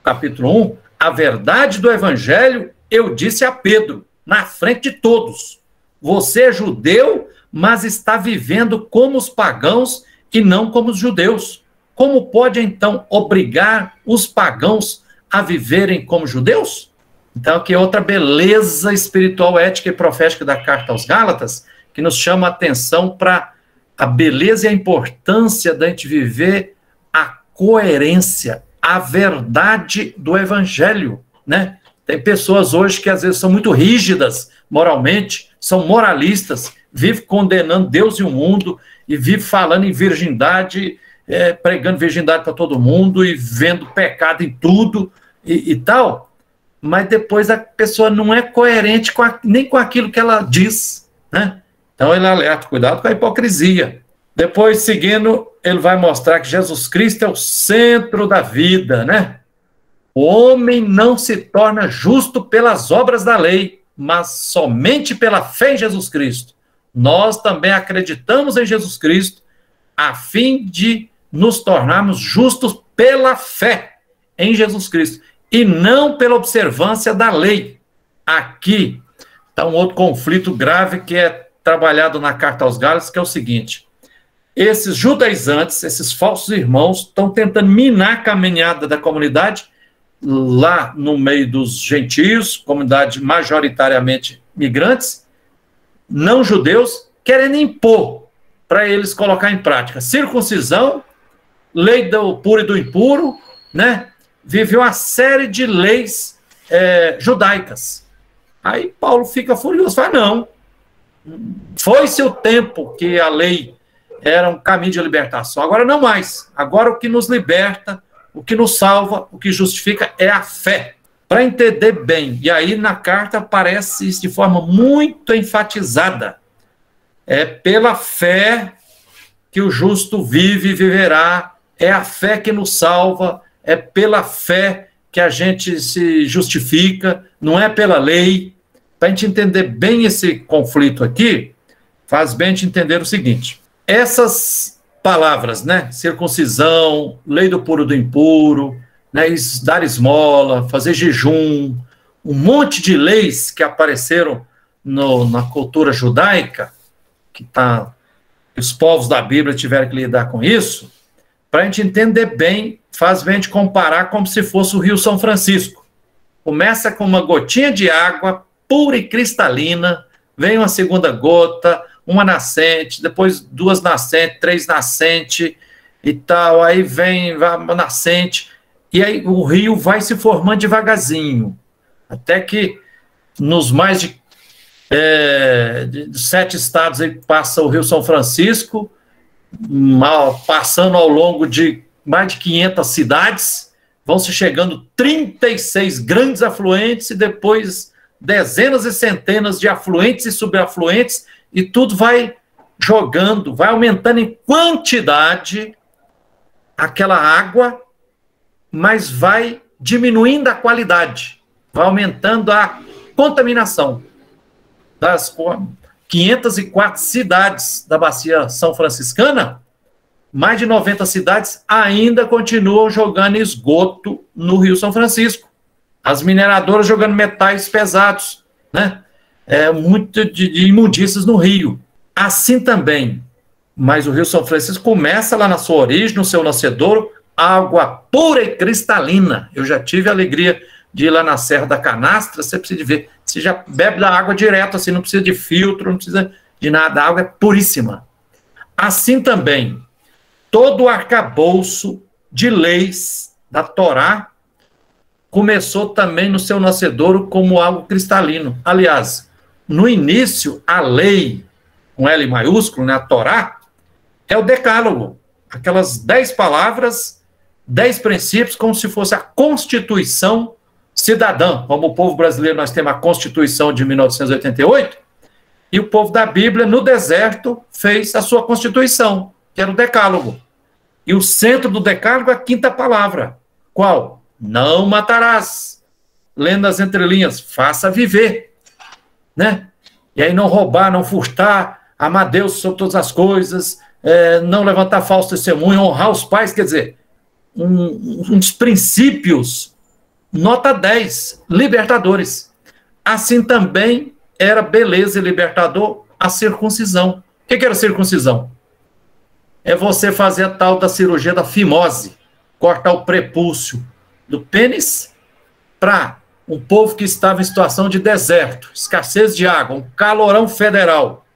capítulo 1, a verdade do evangelho eu disse a Pedro, na frente de todos, você é judeu, mas está vivendo como os pagãos e não como os judeus. Como pode, então, obrigar os pagãos a viverem como judeus? Então, aqui é outra beleza espiritual, ética e profética da carta aos Gálatas, que nos chama a atenção para a beleza e a importância da gente viver a coerência, a verdade do evangelho, né? Tem pessoas hoje que às vezes são muito rígidas moralmente, são moralistas, vivem condenando Deus e o mundo, e vivem falando em virgindade, pregando virgindade para todo mundo, e vendo pecado em tudo, e tal, mas depois a pessoa não é coerente nem com aquilo que ela diz, né? Então ele alerta, cuidado com a hipocrisia. Depois, seguindo, ele vai mostrar que Jesus Cristo é o centro da vida, né? O homem não se torna justo pelas obras da lei, mas somente pela fé em Jesus Cristo. Nós também acreditamos em Jesus Cristo, a fim de nos tornarmos justos pela fé em Jesus Cristo, e não pela observância da lei. Aqui está um outro conflito grave que é trabalhado na carta aos Gálatas, que é o seguinte: esses judaizantes, esses falsos irmãos, estão tentando minar a caminhada da comunidade lá no meio dos gentios, comunidade majoritariamente migrantes, não judeus, querendo impor para eles colocar em prática circuncisão, lei do puro e do impuro, né? Viveu uma série de leis judaicas. Aí Paulo fica furioso, fala, não, foi-se o tempo que a lei era um caminho de libertação, agora não mais. Agora o que nos liberta, o que nos salva, o que justifica é a fé. Para entender bem, e aí na carta aparece isso de forma muito enfatizada, é pela fé que o justo vive e viverá, é a fé que nos salva, é pela fé que a gente se justifica, não é pela lei. Para a gente entender bem esse conflito aqui, faz bem a gente entender o seguinte: essas palavras, né, circuncisão, lei do puro e do impuro, né, dar esmola, fazer jejum, um monte de leis que apareceram na cultura judaica, que os povos da Bíblia tiveram que lidar com isso, para a gente entender bem, faz bem de comparar como se fosse o Rio São Francisco. Começa com uma gotinha de água pura e cristalina, vem uma segunda gota, uma nascente, depois 2 nascentes, 3 nascentes e tal, aí vem uma nascente, e aí o rio vai se formando devagarzinho, até que nos mais de 7 estados aí passa o Rio São Francisco, passando ao longo de mais de 500 cidades, vão se chegando 36 grandes afluentes e depois dezenas e centenas de afluentes e subafluentes, e tudo vai jogando, vai aumentando em quantidade aquela água, mas vai diminuindo a qualidade, vai aumentando a contaminação. Das 504 cidades da Bacia São Franciscana, mais de 90 cidades ainda continuam jogando esgoto no Rio São Francisco. As mineradoras jogando metais pesados, né? Muito de imundícias no rio. Assim também, mas o Rio São Francisco começa lá na sua origem, no seu nascedouro, água pura e cristalina. Eu já tive a alegria de ir lá na Serra da Canastra, você precisa de ver, você já bebe da água direto, assim, não precisa de filtro, não precisa de nada, a água é puríssima. Assim também, todo o arcabouço de leis da Torá começou também no seu nascedouro como algo cristalino. Aliás, no início, a lei, com L maiúsculo, né, a Torá, é o decálogo. Aquelas 10 palavras, 10 princípios, como se fosse a Constituição cidadã. Como o povo brasileiro, nós temos a Constituição de 1988, e o povo da Bíblia, no deserto, fez a sua Constituição, que era o decálogo. E o centro do decálogo é a 5ª palavra. Qual? Não matarás. Lendo as entrelinhas, faça viver. Né? E aí não roubar, não furtar, amar Deus sobre todas as coisas, não levantar falso testemunho, honrar os pais, quer dizer, uns princípios, nota 10, libertadores. Assim também era beleza e libertador a circuncisão. O que era circuncisão? É você fazer a tal da cirurgia da fimose, cortar o prepúcio do pênis para um povo que estava em situação de deserto, escassez de água, um calorão federal,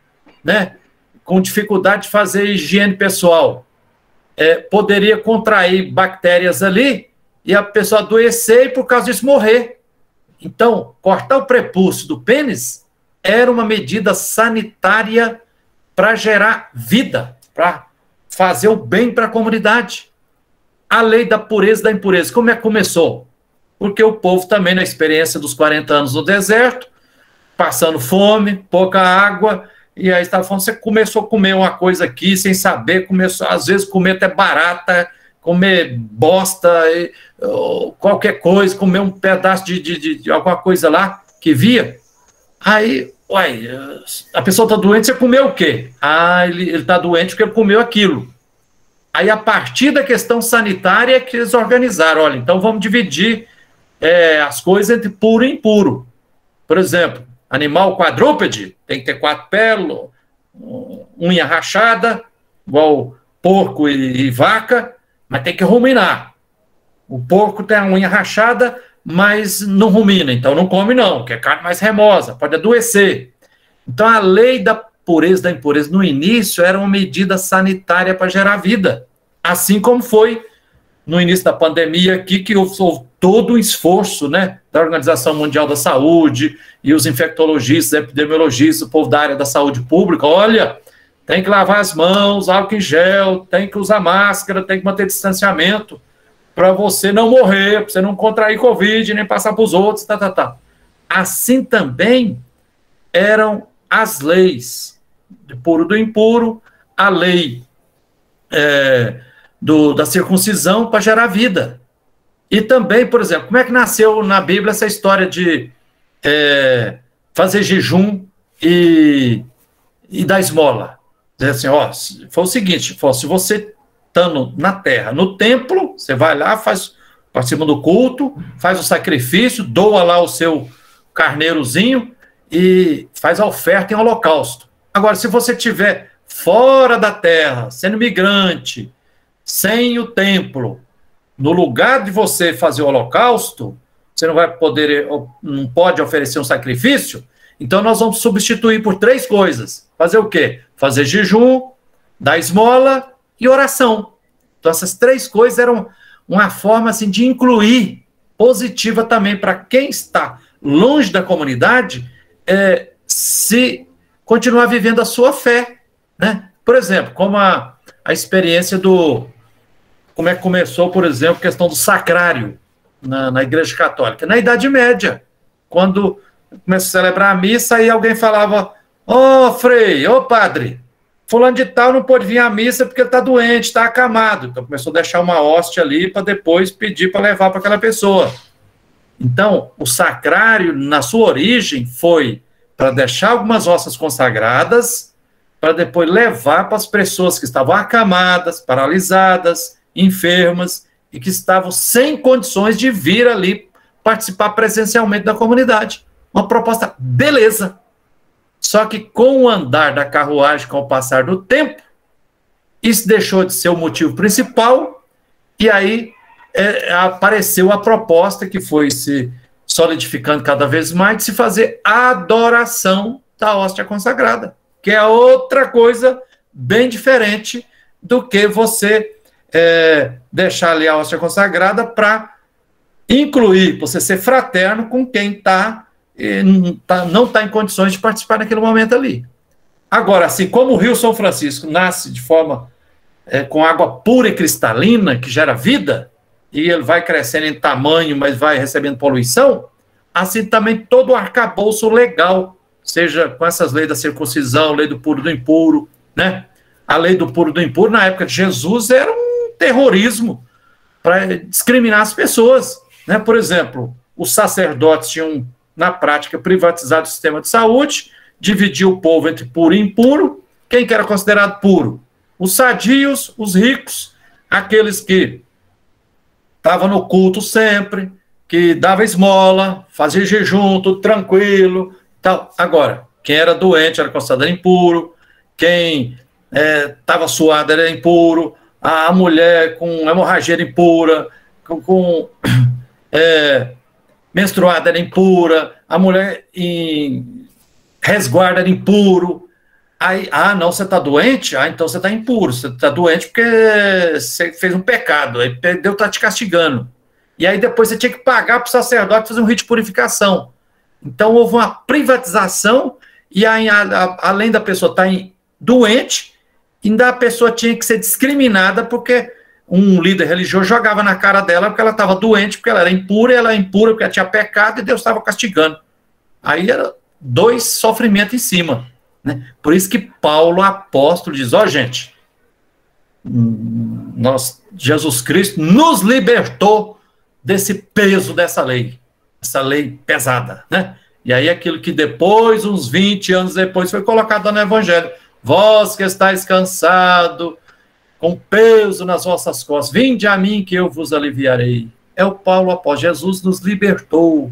né? Com dificuldade de fazer higiene pessoal, poderia contrair bactérias ali e a pessoa adoecer e por causa disso morrer. Então, cortar o prepúcio do pênis era uma medida sanitária para gerar vida, para fazer o bem para a comunidade. A lei da pureza e da impureza, como é que começou? Porque o povo também, na experiência dos 40 anos no deserto, passando fome, pouca água, e aí estava falando, você começou a comer uma coisa aqui sem saber, começou às vezes comer até barata, comer bosta, qualquer coisa, comer um pedaço de alguma coisa lá que via. Aí, a pessoa está doente, você comeu o quê? Ele está doente porque ele comeu aquilo. Aí, a partir da questão sanitária, é que eles organizaram, olha, então vamos dividir as coisas entre puro e impuro. Por exemplo, animal quadrúpede tem que ter 4 pelos, unha rachada, igual porco e vaca, mas tem que ruminar. O porco tem a unha rachada, mas não rumina, então não come não, que é carne mais remosa, pode adoecer. Então a lei da pureza e da impureza no início era uma medida sanitária para gerar vida, assim como foi no início da pandemia aqui, que houve todo o esforço, né, da Organização Mundial da Saúde e os infectologistas, epidemiologistas, o povo da área da saúde pública, olha, tem que lavar as mãos, álcool em gel, tem que usar máscara, tem que manter distanciamento para você não morrer, para você não contrair Covid, nem passar para os outros, Assim também eram as leis de puro do impuro, a lei da circuncisão para gerar vida. E também, por exemplo, como é que nasceu na Bíblia essa história de fazer jejum e dar esmola? Dizer assim, foi o seguinte, se você estando na terra, no templo, você vai lá, participa do culto, faz o sacrifício, doa lá o seu carneirozinho e faz a oferta em holocausto. Agora, se você estiver fora da terra, sendo migrante, sem o templo, no lugar de você fazer o holocausto, você não pode oferecer um sacrifício, então nós vamos substituir por 3 coisas. Fazer o quê? Fazer jejum, dar esmola e oração. Então essas 3 coisas eram uma forma assim, de incluir positiva também para quem está longe da comunidade, se continuar vivendo a sua fé, né? Por exemplo, como a experiência como é que começou, por exemplo, a questão do sacrário na Igreja Católica. Na Idade Média, quando começou a celebrar a missa, aí alguém falava, frei, padre, fulano de tal não pode vir à missa porque ele está doente, está acamado. Então começou a deixar uma hóstia ali para depois pedir para levar para aquela pessoa. Então, o sacrário, na sua origem, foi para deixar algumas hóstias consagradas, para depois levar para as pessoas que estavam acamadas, paralisadas, enfermas, e que estavam sem condições de vir ali participar presencialmente da comunidade. Uma proposta, beleza. Só que com o andar da carruagem, com o passar do tempo, isso deixou de ser o motivo principal E aí apareceu a proposta, que foi se solidificando cada vez mais, de se fazer a adoração da hóstia consagrada, que é outra coisa bem diferente do que você deixar ali a hóstia consagrada para incluir, você ser fraterno com quem não está em condições de participar naquele momento ali. Agora, assim como o Rio São Francisco nasce de forma com água pura e cristalina, que gera vida, e ele vai crescendo em tamanho, mas vai recebendo poluição, assim também todo o arcabouço legal, seja com essas leis da circuncisão, lei do puro do impuro, né? A lei do puro do impuro, na época de Jesus, era um terrorismo para discriminar as pessoas, né? Por exemplo, os sacerdotes tinham, na prática, privatizado o sistema de saúde, dividiu o povo entre puro e impuro. Quem que era considerado puro? Os sadios, os ricos, aqueles que estavam no culto sempre, que dava esmola, fazia jejum, tudo tranquilo, tal. Agora, quem era doente era considerado impuro, quem estava suado era impuro, a mulher com hemorragia era impura, com menstruada era impura, a mulher em resguardo era impuro. Aí, não, você está doente? Então você está impuro, você está doente porque você fez um pecado, aí Deus está te castigando. E aí depois você tinha que pagar para o sacerdote fazer um rito de purificação. Então houve uma privatização, e aí, além da pessoa estar doente, ainda a pessoa tinha que ser discriminada porque um líder religioso jogava na cara dela porque ela estava doente, porque ela era impura, e ela era impura porque ela tinha pecado, e Deus estava castigando. Aí era 2 sofrimentos em cima. Né? Por isso que Paulo, apóstolo, diz, gente, Jesus Cristo nos libertou desse peso dessa lei, essa lei pesada, né? E aí aquilo que depois, uns 20 anos depois, foi colocado no Evangelho: vós que estáis cansado, com peso nas vossas costas, vinde a mim que eu vos aliviarei. É o Paulo apóstolo. Jesus nos libertou.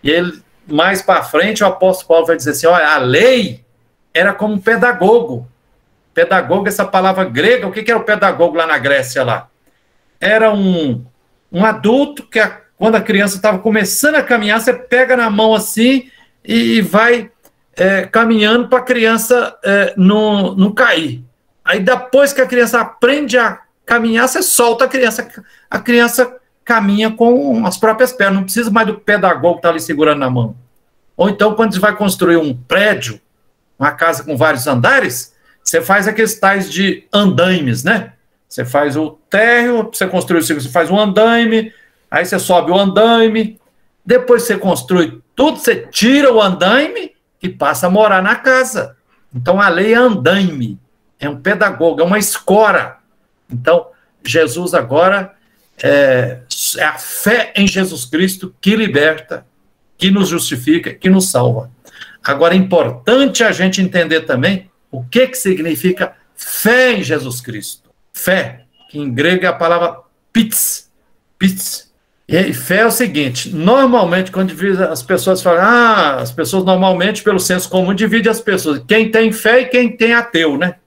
E ele, mais para frente, o apóstolo Paulo vai dizer assim, a lei era como um pedagogo. Pedagogo, essa palavra grega, o que era o pedagogo lá na Grécia? Lá? Era um adulto que, quando a criança estava começando a caminhar, você pega na mão assim e vai caminhando para a criança não cair. Aí depois que a criança aprende a caminhar, você solta a criança caminha com as próprias pernas, não precisa mais do pedagogo que está ali segurando na mão. Ou então, quando você vai construir um prédio, uma casa com vários andares, você faz aqueles tais de andaimes, né? Você faz o térreo, você construi o segundo, você faz um andaime, aí você sobe o andaime, depois você construi tudo, você tira o andaime e passa a morar na casa. Então, a lei é andaime, é um pedagogo, é uma escora. Então, Jesus agora é a fé em Jesus Cristo que liberta, que nos justifica, que nos salva. Agora, é importante a gente entender também o que significa fé em Jesus Cristo. Fé, que em grego é a palavra pits. E fé é o seguinte, normalmente, quando as pessoas falam, as pessoas normalmente, pelo senso comum, dividem as pessoas, quem tem fé e quem tem ateu, né?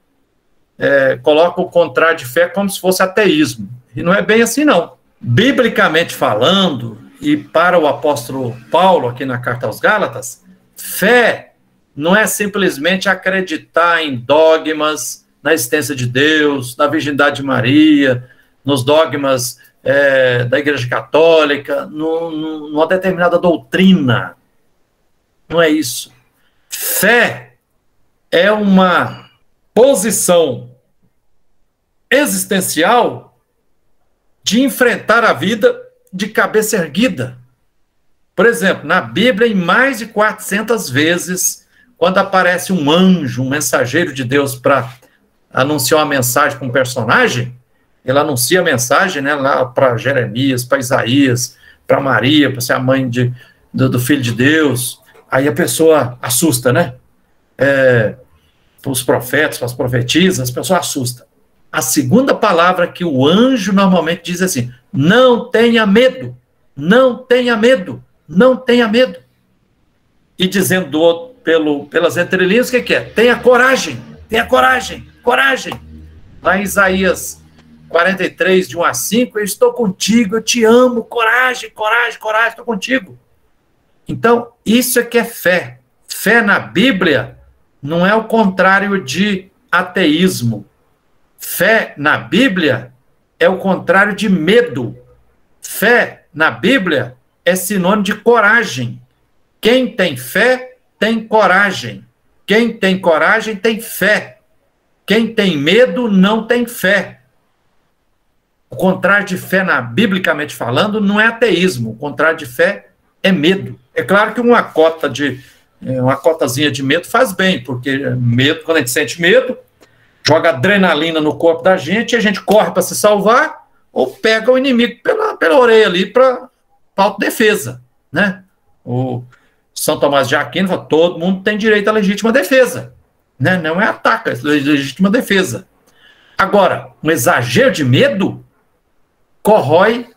Coloca o contrário de fé como se fosse ateísmo. E não é bem assim, não. Biblicamente falando, e para o apóstolo Paulo, aqui na Carta aos Gálatas, fé não é simplesmente acreditar em dogmas, na existência de Deus, na virgindade de Maria, nos dogmas da Igreja Católica, numa determinada doutrina. Não é isso. Fé é uma posição existencial de enfrentar a vida de cabeça erguida. Por exemplo, na Bíblia, em mais de 400 vezes, quando aparece um anjo, um mensageiro de Deus para anunciar uma mensagem para um personagem, ele anuncia a mensagem, né, lá para Jeremias, para Isaías, para Maria, para ser a mãe do Filho de Deus. Aí a pessoa assusta, né? Para os profetas, para as profetisas, a pessoa assusta. A segunda palavra que o anjo normalmente diz assim: não tenha medo, não tenha medo, não tenha medo. E dizendo pelas entrelinhas, o que é? Tenha coragem, coragem. Lá em Isaías 43, de 1 a 5, eu estou contigo, eu te amo, coragem, coragem, coragem, estou contigo. Então, isso é que é fé. Fé na Bíblia não é o contrário de ateísmo. Fé na Bíblia é o contrário de medo. Fé na Bíblia é sinônimo de coragem. Quem tem fé tem coragem. Quem tem coragem tem fé. Quem tem medo não tem fé. O contrário de fé, biblicamente falando, não é ateísmo. O contrário de fé é medo. É claro que uma cotazinha de medo faz bem, porque medo, quando a gente sente medo, joga adrenalina no corpo da gente, e a gente corre para se salvar, ou pega o inimigo pela orelha ali para autodefesa, né? O São Tomás de Aquino fala, todo mundo tem direito à legítima defesa, né? Não é ataque, é legítima defesa. Agora, um exagero de medo corrói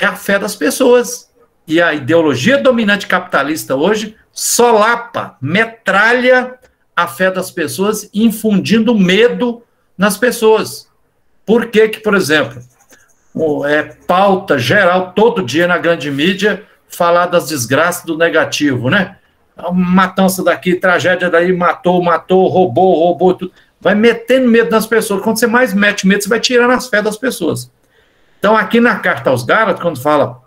a fé das pessoas. E a ideologia dominante capitalista hoje solapa, metralha a fé das pessoas, infundindo medo nas pessoas. Por que, por exemplo, é pauta geral todo dia na grande mídia falar das desgraças do negativo, né? Matança daqui, tragédia daí, matou, roubou, tudo. Vai metendo medo nas pessoas. Quando você mais mete medo, você vai tirando as fé das pessoas. Então, aqui na carta aos Gálatas, quando fala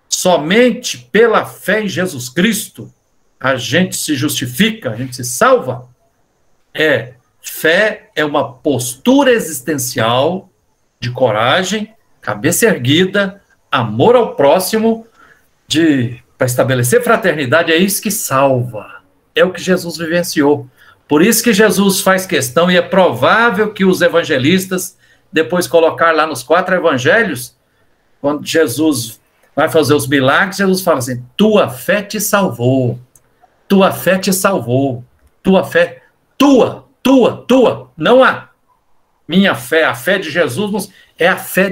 somente pela fé em Jesus Cristo, a gente se justifica, a gente se salva, fé é uma postura existencial de coragem, cabeça erguida, amor ao próximo, para estabelecer fraternidade, é isso que salva. É o que Jesus vivenciou. Por isso que Jesus faz questão, e é provável que os evangelistas, depois colocar lá nos 4 evangelhos, quando Jesus vai fazer os milagres, Jesus fala assim, tua fé te salvou, tua fé te salvou, tua fé, tua, não a minha fé, a fé de Jesus é a fé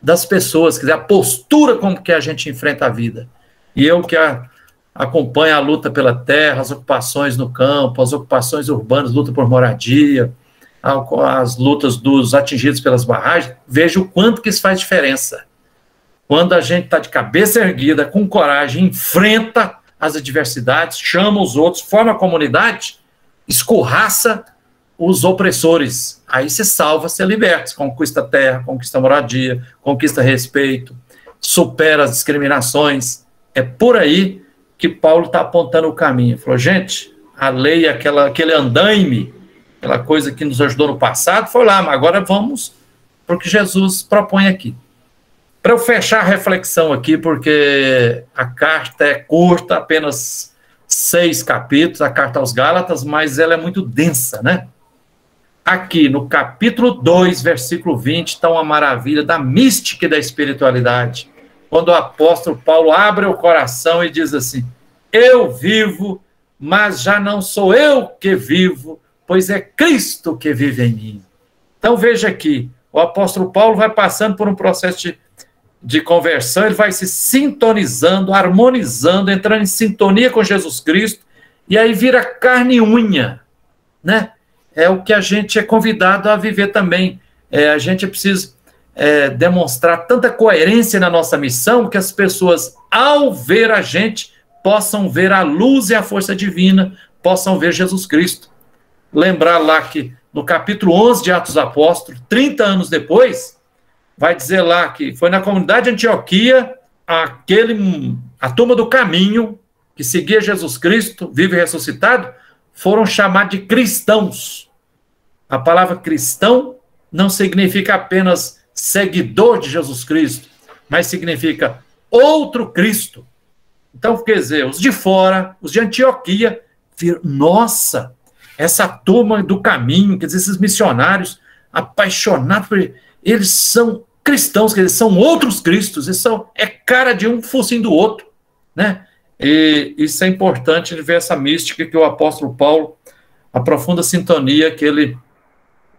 das pessoas, quer dizer, a postura como que a gente enfrenta a vida. E eu que acompanho a luta pela terra, as ocupações no campo, as ocupações urbanas, luta por moradia, as lutas dos atingidos pelas barragens, vejo o quanto que isso faz diferença. Quando a gente está de cabeça erguida, com coragem, enfrenta as adversidades, chama os outros, forma a comunidade, escorraça os opressores. Aí se salva, se liberta, conquista terra, conquista moradia, conquista respeito, supera as discriminações. É por aí que Paulo está apontando o caminho. Falou, gente, a lei, aquele andaime, aquela coisa que nos ajudou no passado, foi lá, mas agora vamos para o que Jesus propõe aqui. Para eu fechar a reflexão aqui, porque a carta é curta, apenas 6 capítulos, a carta aos Gálatas, mas ela é muito densa, né? Aqui, no capítulo 2, versículo 20, está uma maravilha da mística e da espiritualidade. Quando o apóstolo Paulo abre o coração e diz assim, eu vivo, mas já não sou eu que vivo, pois é Cristo que vive em mim. Então, veja aqui, o apóstolo Paulo vai passando por um processo de conversão, ele vai se sintonizando, harmonizando, entrando em sintonia com Jesus Cristo, e aí vira carne e unha, né? É o que a gente é convidado a viver também. A gente precisa demonstrar tanta coerência na nossa missão, que as pessoas, ao ver a gente, possam ver a luz e a força divina, possam ver Jesus Cristo. Lembrar lá que no capítulo 11 de Atos dos Apóstolos, 30 anos depois, vai dizer lá que foi na comunidade de Antioquia, a turma do caminho, que seguia Jesus Cristo, vivo e ressuscitado, foram chamados de cristãos. A palavra cristão não significa apenas seguidor de Jesus Cristo, mas significa outro Cristo. Então, quer dizer, os de fora, os de Antioquia, viram, nossa, essa turma do caminho, quer dizer, esses missionários apaixonados por ele, eles são cristãos, quer dizer, são outros cristos, eles é cara de um focinho do outro, né? E isso é importante de ver essa mística que o apóstolo Paulo, a profunda sintonia que ele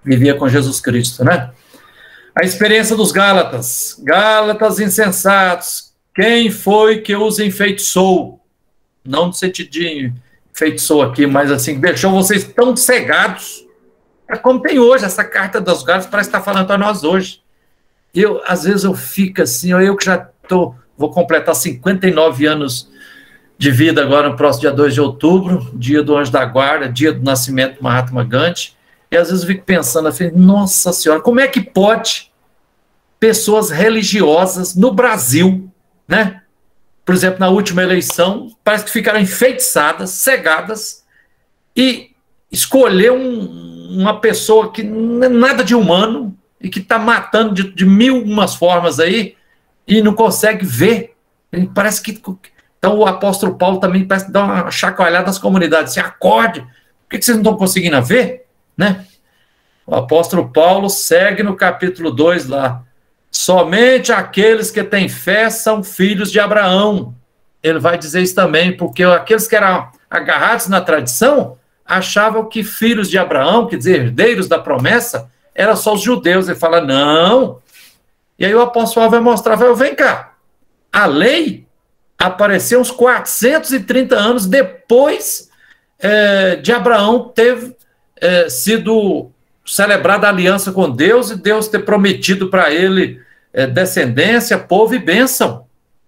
vivia com Jesus Cristo, né? A experiência dos Gálatas, Gálatas insensatos, quem foi que os enfeitiçou? Não no sentido de enfeitiçou aqui, mas assim, deixou vocês tão cegados, é como tem hoje, essa carta dos Gálatas parece estar falando para nós hoje. às vezes eu fico assim, eu que já vou completar 59 anos de vida agora no próximo dia 2 de outubro, dia do Anjo da Guarda, dia do nascimento do Mahatma Gandhi, e às vezes eu fico pensando, nossa senhora, como é que pode pessoas religiosas no Brasil, né? Por exemplo, na última eleição, parece que ficaram enfeitiçadas, cegadas, e escolher uma pessoa que não é nada de humano e que está matando de mil umas formas aí e não consegue ver. Parece que... Então o apóstolo Paulo também parece dar uma chacoalhada nas comunidades, assim, acorde, por que vocês não estão conseguindo ver? Né? O apóstolo Paulo segue no capítulo 2 lá, somente aqueles que têm fé são filhos de Abraão. Ele vai dizer isso também, porque aqueles que eram agarrados na tradição achavam que filhos de Abraão, quer dizer, herdeiros da promessa, eram só os judeus. Ele fala, não. E aí o apóstolo vai mostrar, vem cá, a lei apareceu uns 430 anos depois de Abraão ter sido celebrada a aliança com Deus e Deus ter prometido para ele descendência, povo e bênção.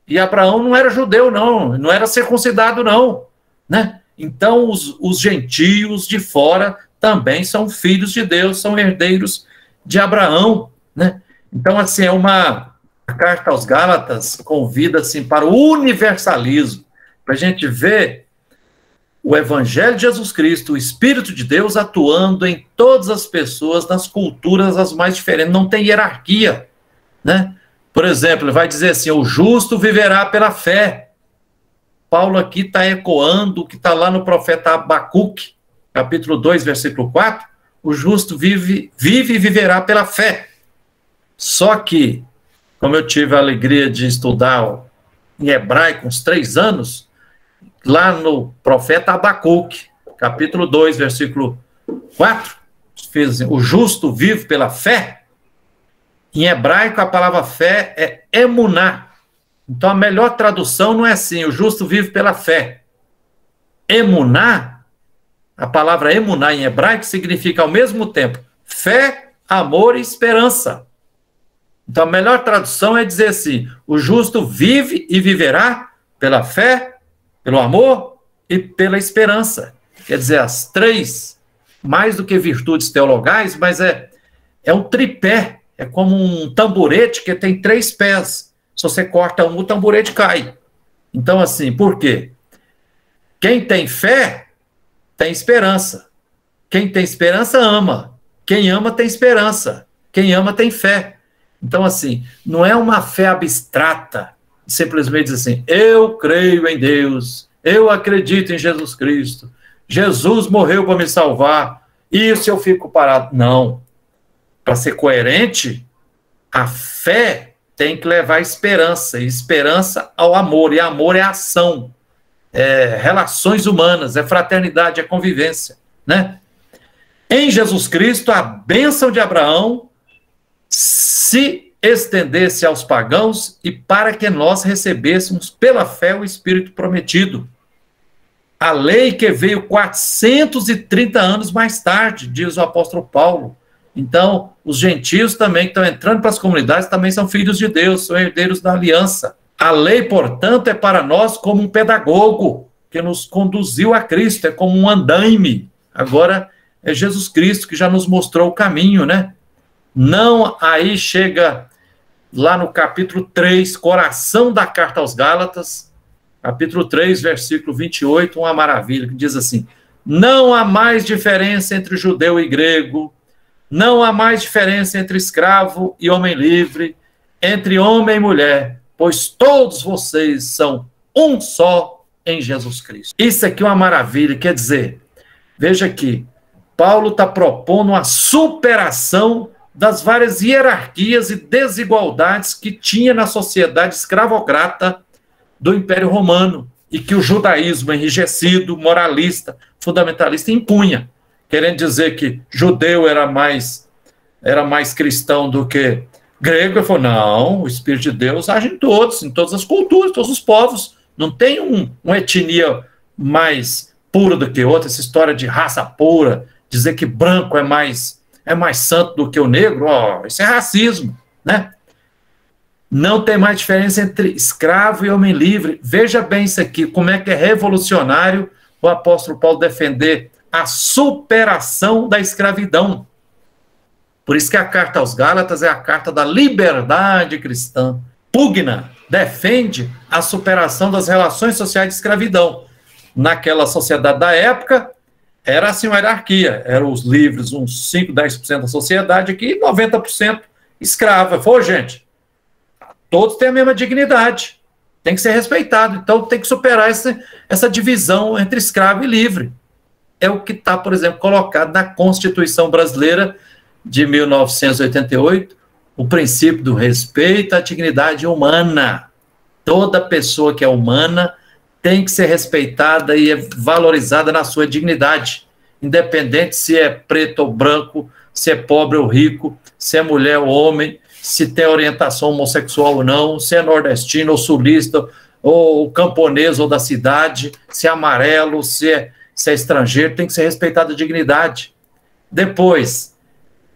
E Abraão não era judeu, não era circuncidado, não. Né? Então, os gentios de fora também são filhos de Deus, são herdeiros de Abraão. Né? Então, assim, a carta aos Gálatas convida assim, para o universalismo, para a gente ver o Evangelho de Jesus Cristo, o Espírito de Deus atuando em todas as pessoas, nas culturas as mais diferentes, não tem hierarquia. Né? Por exemplo, ele vai dizer assim, o justo viverá pela fé. Paulo aqui está ecoando o que está lá no profeta Abacuque, capítulo 2, versículo 4, o justo vive e viverá pela fé. Só que, como eu tive a alegria de estudar em hebraico uns 3 anos, lá no profeta Abacuque, capítulo 2, versículo 4, fez assim, o justo vive pela fé. Em hebraico, a palavra fé é emuná. Então, a melhor tradução não é assim, o justo vive pela fé. Emuná, a palavra emuná em hebraico significa ao mesmo tempo fé, amor e esperança. Então, a melhor tradução é dizer assim, o justo vive e viverá pela fé, pelo amor e pela esperança. Quer dizer, as 3, mais do que virtudes teologais, mas é um tripé, é como um tamborete que tem 3 pés. Se você corta um, o tamborete cai. Então, assim, por quê? Quem tem fé, tem esperança. Quem tem esperança, ama. Quem ama, tem esperança. Quem ama, tem fé. Então, assim, não é uma fé abstrata, simplesmente dizer assim, eu creio em Deus, eu acredito em Jesus Cristo, Jesus morreu para me salvar, isso eu fico parado. Não. Para ser coerente, a fé tem que levar esperança, e esperança ao amor, e amor é ação, é relações humanas, é fraternidade, é convivência, né? Em Jesus Cristo, a bênção de Abraão se estendesse aos pagãos e para que nós recebêssemos pela fé o Espírito prometido. A lei que veio 430 anos mais tarde, diz o apóstolo Paulo. Então, os gentios também que estão entrando para as comunidades também são filhos de Deus, são herdeiros da aliança. A lei, portanto, é para nós como um pedagogo que nos conduziu a Cristo, é como um andaime. Agora é Jesus Cristo que já nos mostrou o caminho, né? Não, aí chega lá no capítulo 3, coração da carta aos Gálatas, capítulo 3, versículo 28, uma maravilha, que diz assim, não há mais diferença entre judeu e grego, não há mais diferença entre escravo e homem livre, entre homem e mulher, pois todos vocês são um só em Jesus Cristo. Isso aqui é uma maravilha, quer dizer, veja aqui, Paulo está propondo uma superação das várias hierarquias e desigualdades que tinha na sociedade escravocrata do Império Romano e que o judaísmo enrijecido, moralista, fundamentalista impunha, querendo dizer que judeu era mais cristão do que grego. Ele falou, não, o Espírito de Deus age em todas as culturas, todos os povos, não tem uma etnia mais pura do que outra, essa história de raça pura, dizer que branco é mais santo do que o negro, isso é racismo, né? Não tem mais diferença entre escravo e homem livre. Veja bem isso aqui, como é que é revolucionário o apóstolo Paulo defender a superação da escravidão. Por isso que a carta aos Gálatas é a carta da liberdade cristã. Pugna, defende a superação das relações sociais de escravidão. Naquela sociedade da época, era assim uma hierarquia. Eram os livres, uns 5, 10% da sociedade aqui, 90% escrava. Foi, gente, todos têm a mesma dignidade. Tem que ser respeitado. Então, tem que superar essa divisão entre escravo e livre. É o que está, por exemplo, colocado na Constituição Brasileira de 1988, o princípio do respeito à dignidade humana. Toda pessoa que é humana tem que ser respeitada e valorizada na sua dignidade, independente se é preto ou branco, se é pobre ou rico, se é mulher ou homem, se tem orientação homossexual ou não, se é nordestino ou sulista, ou camponês ou da cidade, se é amarelo, se é estrangeiro, tem que ser respeitada a dignidade. Depois,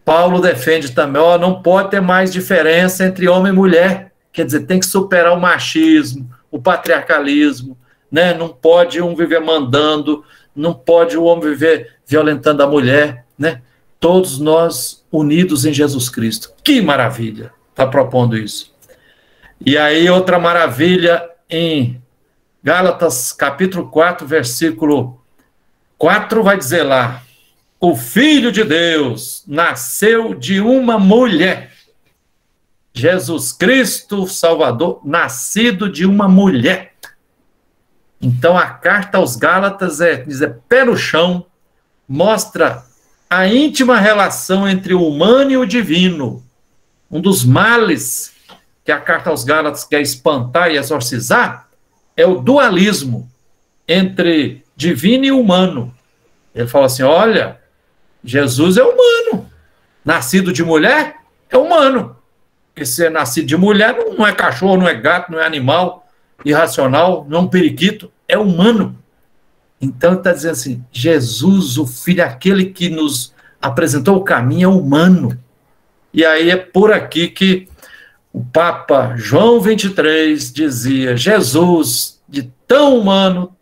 Paulo defende também, não pode ter mais diferença entre homem e mulher, quer dizer, tem que superar o machismo, o patriarcalismo, né? Não pode um viver mandando, não pode o homem viver violentando a mulher, né? Todos nós unidos em Jesus Cristo. Que maravilha, está propondo isso. E aí outra maravilha em Gálatas capítulo 4, versículo 4, vai dizer lá, o Filho de Deus nasceu de uma mulher. Jesus Cristo, Salvador, nascido de uma mulher. Então, a carta aos Gálatas diz, pé no chão, mostra a íntima relação entre o humano e o divino. Um dos males que a carta aos Gálatas quer espantar e exorcizar é o dualismo entre divino e humano. Ele fala assim, olha, Jesus é humano, nascido de mulher é humano. Porque se é nascido de mulher, não é cachorro, não é gato, não é animal irracional, não é um periquito, é humano. Então ele está dizendo assim, Jesus, o Filho, aquele que nos apresentou o caminho, é humano. E aí é por aqui que o Papa João 23 dizia, Jesus, de tão humano,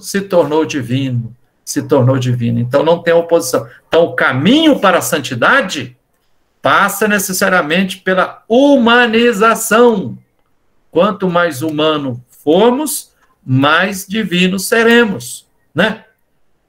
se tornou divino. Se tornou divino. Então não tem oposição. Então o caminho para a santidade passa necessariamente pela humanização. Quanto mais humano formos, mais divinos seremos, né?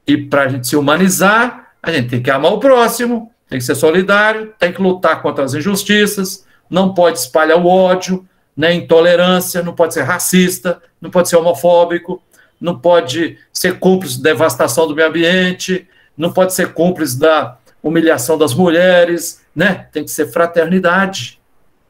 E para a gente se humanizar, a gente tem que amar o próximo, tem que ser solidário, tem que lutar contra as injustiças, não pode espalhar o ódio, né, intolerância, não pode ser racista, não pode ser homofóbico, não pode ser cúmplice da devastação do meio ambiente, não pode ser cúmplice da humilhação das mulheres, né? Tem que ser fraternidade.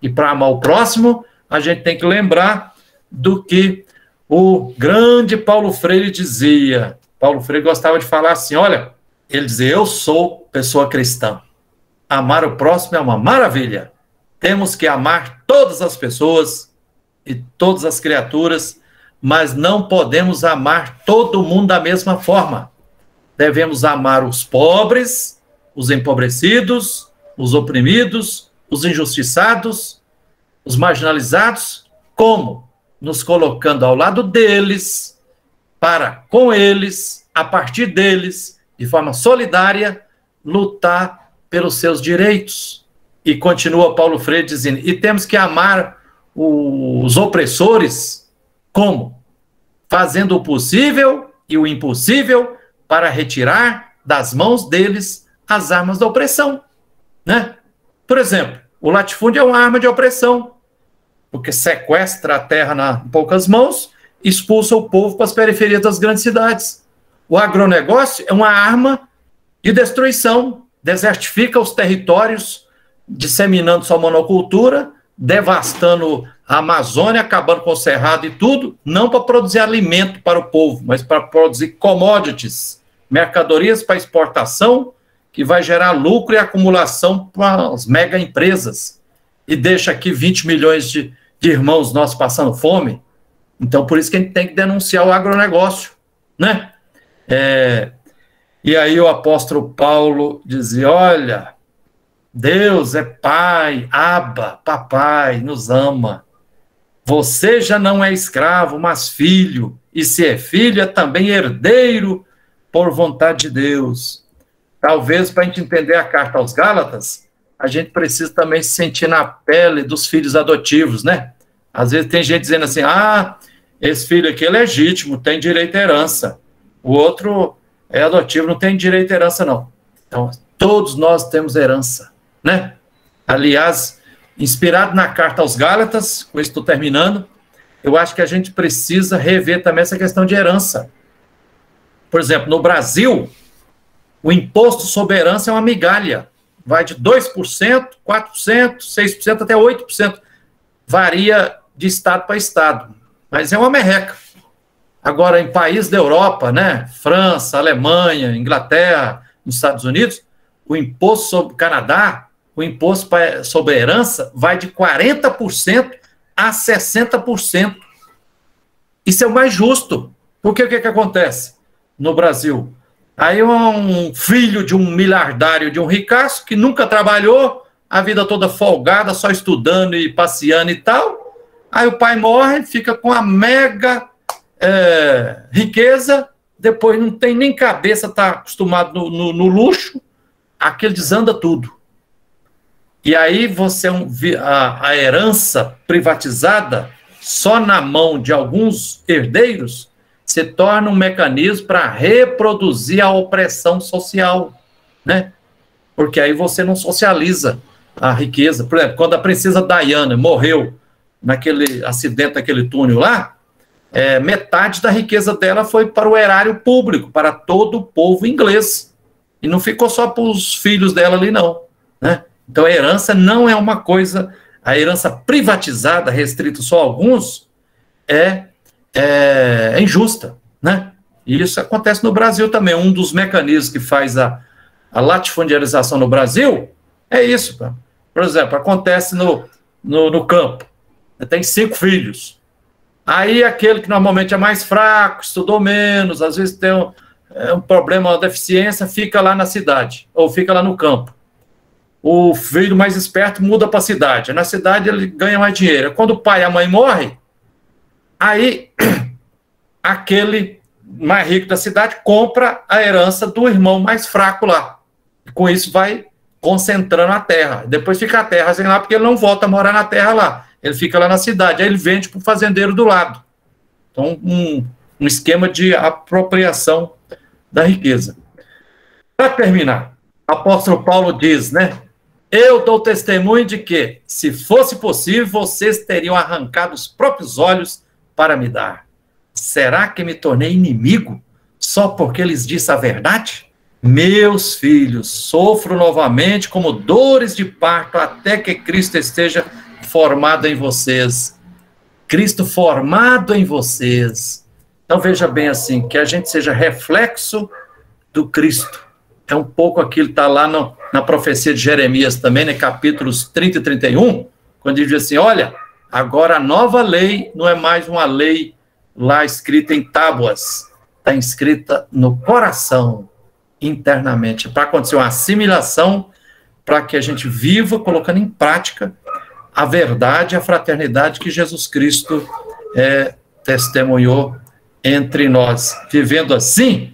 E para amar o próximo, a gente tem que lembrar do que o grande Paulo Freire dizia. Paulo Freire gostava de falar assim, olha, ele dizia, eu sou pessoa cristã. Amar o próximo é uma maravilha. Temos que amar todas as pessoas e todas as criaturas, mas não podemos amar todo mundo da mesma forma. Devemos amar os pobres, os empobrecidos, os oprimidos, os injustiçados, os marginalizados. Como? Nos colocando ao lado deles, para, com eles, a partir deles, de forma solidária, lutar pelos seus direitos. E continua Paulo Freire dizendo, e temos que amar os opressores, como? Fazendo o possível e o impossível para retirar das mãos deles as armas da opressão, né? Por exemplo, o latifúndio é uma arma de opressão, porque sequestra a terra em poucas mãos, expulsa o povo para as periferias das grandes cidades. O agronegócio é uma arma de destruição, desertifica os territórios, disseminando sua monocultura, devastando a Amazônia, acabando com o cerrado e tudo, não para produzir alimento para o povo, mas para produzir commodities, mercadorias para exportação, que vai gerar lucro e acumulação para as mega empresas. E deixa aqui 20 milhões de irmãos nossos passando fome. Então, por isso que a gente tem que denunciar o agronegócio, né? E aí o apóstolo Paulo dizia, olha, Deus é pai, Abba, papai, nos ama. Você já não é escravo, mas filho, e se é filho, é também herdeiro por vontade de Deus. Talvez, para a gente entender a carta aos Gálatas, a gente precisa também se sentir na pele dos filhos adotivos, né? Às vezes tem gente dizendo assim, esse filho aqui é legítimo, tem direito à herança. O outro é adotivo, não tem direito à herança, não. Então, todos nós temos herança, né? Aliás, inspirado na carta aos Gálatas, com isso estou terminando, eu acho que a gente precisa rever também essa questão de herança. Por exemplo, no Brasil, o imposto sobre herança é uma migalha. Vai de 2%, 4%, 6%, até 8%. Varia de estado para estado. Mas é uma merreca. Agora, em países da Europa, né, França, Alemanha, Inglaterra, nos Estados Unidos, o imposto sobre o Canadá, o imposto sobre a herança vai de 40% a 60%. Isso é o mais justo. Porque o que acontece no Brasil? Aí um filho de um miliardário, de um ricaço, que nunca trabalhou, a vida toda folgada, só estudando e passeando e tal. Aí o pai morre, fica com a mega riqueza, depois não tem nem cabeça, está acostumado no luxo, aquele desanda tudo. E aí você, a herança privatizada, só na mão de alguns herdeiros, se torna um mecanismo para reproduzir a opressão social, né? Porque aí você não socializa a riqueza. Por exemplo, quando a princesa Diana morreu naquele acidente, naquele túnel lá, metade da riqueza dela foi para o erário público, para todo o povo inglês. E não ficou só para os filhos dela ali, não, né? Então a herança não é uma coisa, a herança privatizada, restrita só a alguns, é injusta, né? E isso acontece no Brasil também. Um dos mecanismos que faz a latifundiarização no Brasil é isso. Por exemplo, acontece no campo. Tem 5 filhos. Aí aquele que normalmente é mais fraco, estudou menos, às vezes tem um problema, uma deficiência, fica lá na cidade, ou fica lá no campo. O filho mais esperto muda para a cidade. Na cidade ele ganha mais dinheiro. Quando o pai e a mãe morrem, aí aquele mais rico da cidade compra a herança do irmão mais fraco lá. E com isso vai concentrando a terra. Depois fica a terra sem lá, porque ele não volta a morar na terra lá. Ele fica lá na cidade. Aí ele vende para o fazendeiro do lado. Então, um esquema de apropriação da riqueza. Para terminar, o apóstolo Paulo diz, né? Eu dou testemunho de que, se fosse possível, vocês teriam arrancado os próprios olhos para me dar. Será que me tornei inimigo só porque lhes disse a verdade? Meus filhos, sofro novamente como dores de parto até que Cristo esteja formado em vocês. Cristo formado em vocês. Então veja bem assim, que a gente seja reflexo do Cristo. É um pouco aquilo que está lá na profecia de Jeremias também, né, capítulos 30 e 31, quando ele diz assim, olha, agora a nova lei não é mais uma lei lá escrita em tábuas, está escrita no coração, internamente, para acontecer uma assimilação, para que a gente viva colocando em prática a verdade, a fraternidade que Jesus Cristo testemunhou entre nós. Vivendo assim,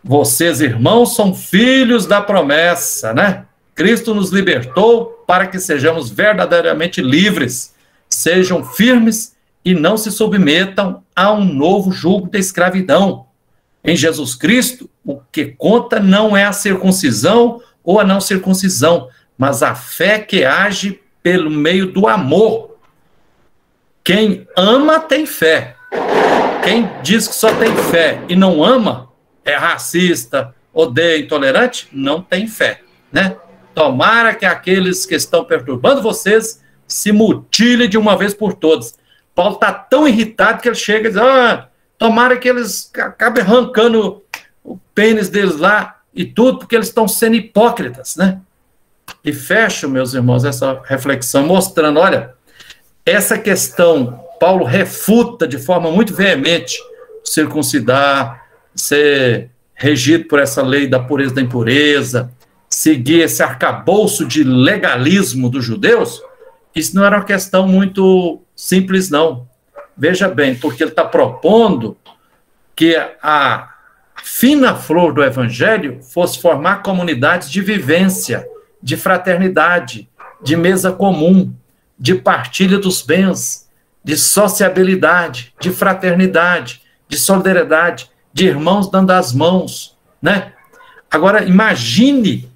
vocês, irmãos, são filhos da promessa, né? Cristo nos libertou para que sejamos verdadeiramente livres. Sejam firmes e não se submetam a um novo jugo de escravidão. Em Jesus Cristo, o que conta não é a circuncisão ou a não circuncisão, mas a fé que age pelo meio do amor. Quem ama tem fé. Quem diz que só tem fé e não ama, é racista, odeia, intolerante, não tem fé, né? Tomara que aqueles que estão perturbando vocês se mutilem de uma vez por todas. Paulo está tão irritado que ele chega e diz, tomara que eles acabem arrancando o pênis deles lá e tudo, porque eles estão sendo hipócritas, né? E fecho, meus irmãos, essa reflexão mostrando, olha, essa questão, Paulo refuta de forma muito veemente circuncidar, ser regido por essa lei da pureza da impureza, seguir esse arcabouço de legalismo dos judeus, isso não era uma questão muito simples, não. Veja bem, porque ele está propondo que a fina flor do evangelho fosse formar comunidades de vivência, de fraternidade, de mesa comum, de partilha dos bens, de sociabilidade, de fraternidade, de solidariedade, de irmãos dando as mãos, né? Agora, imagine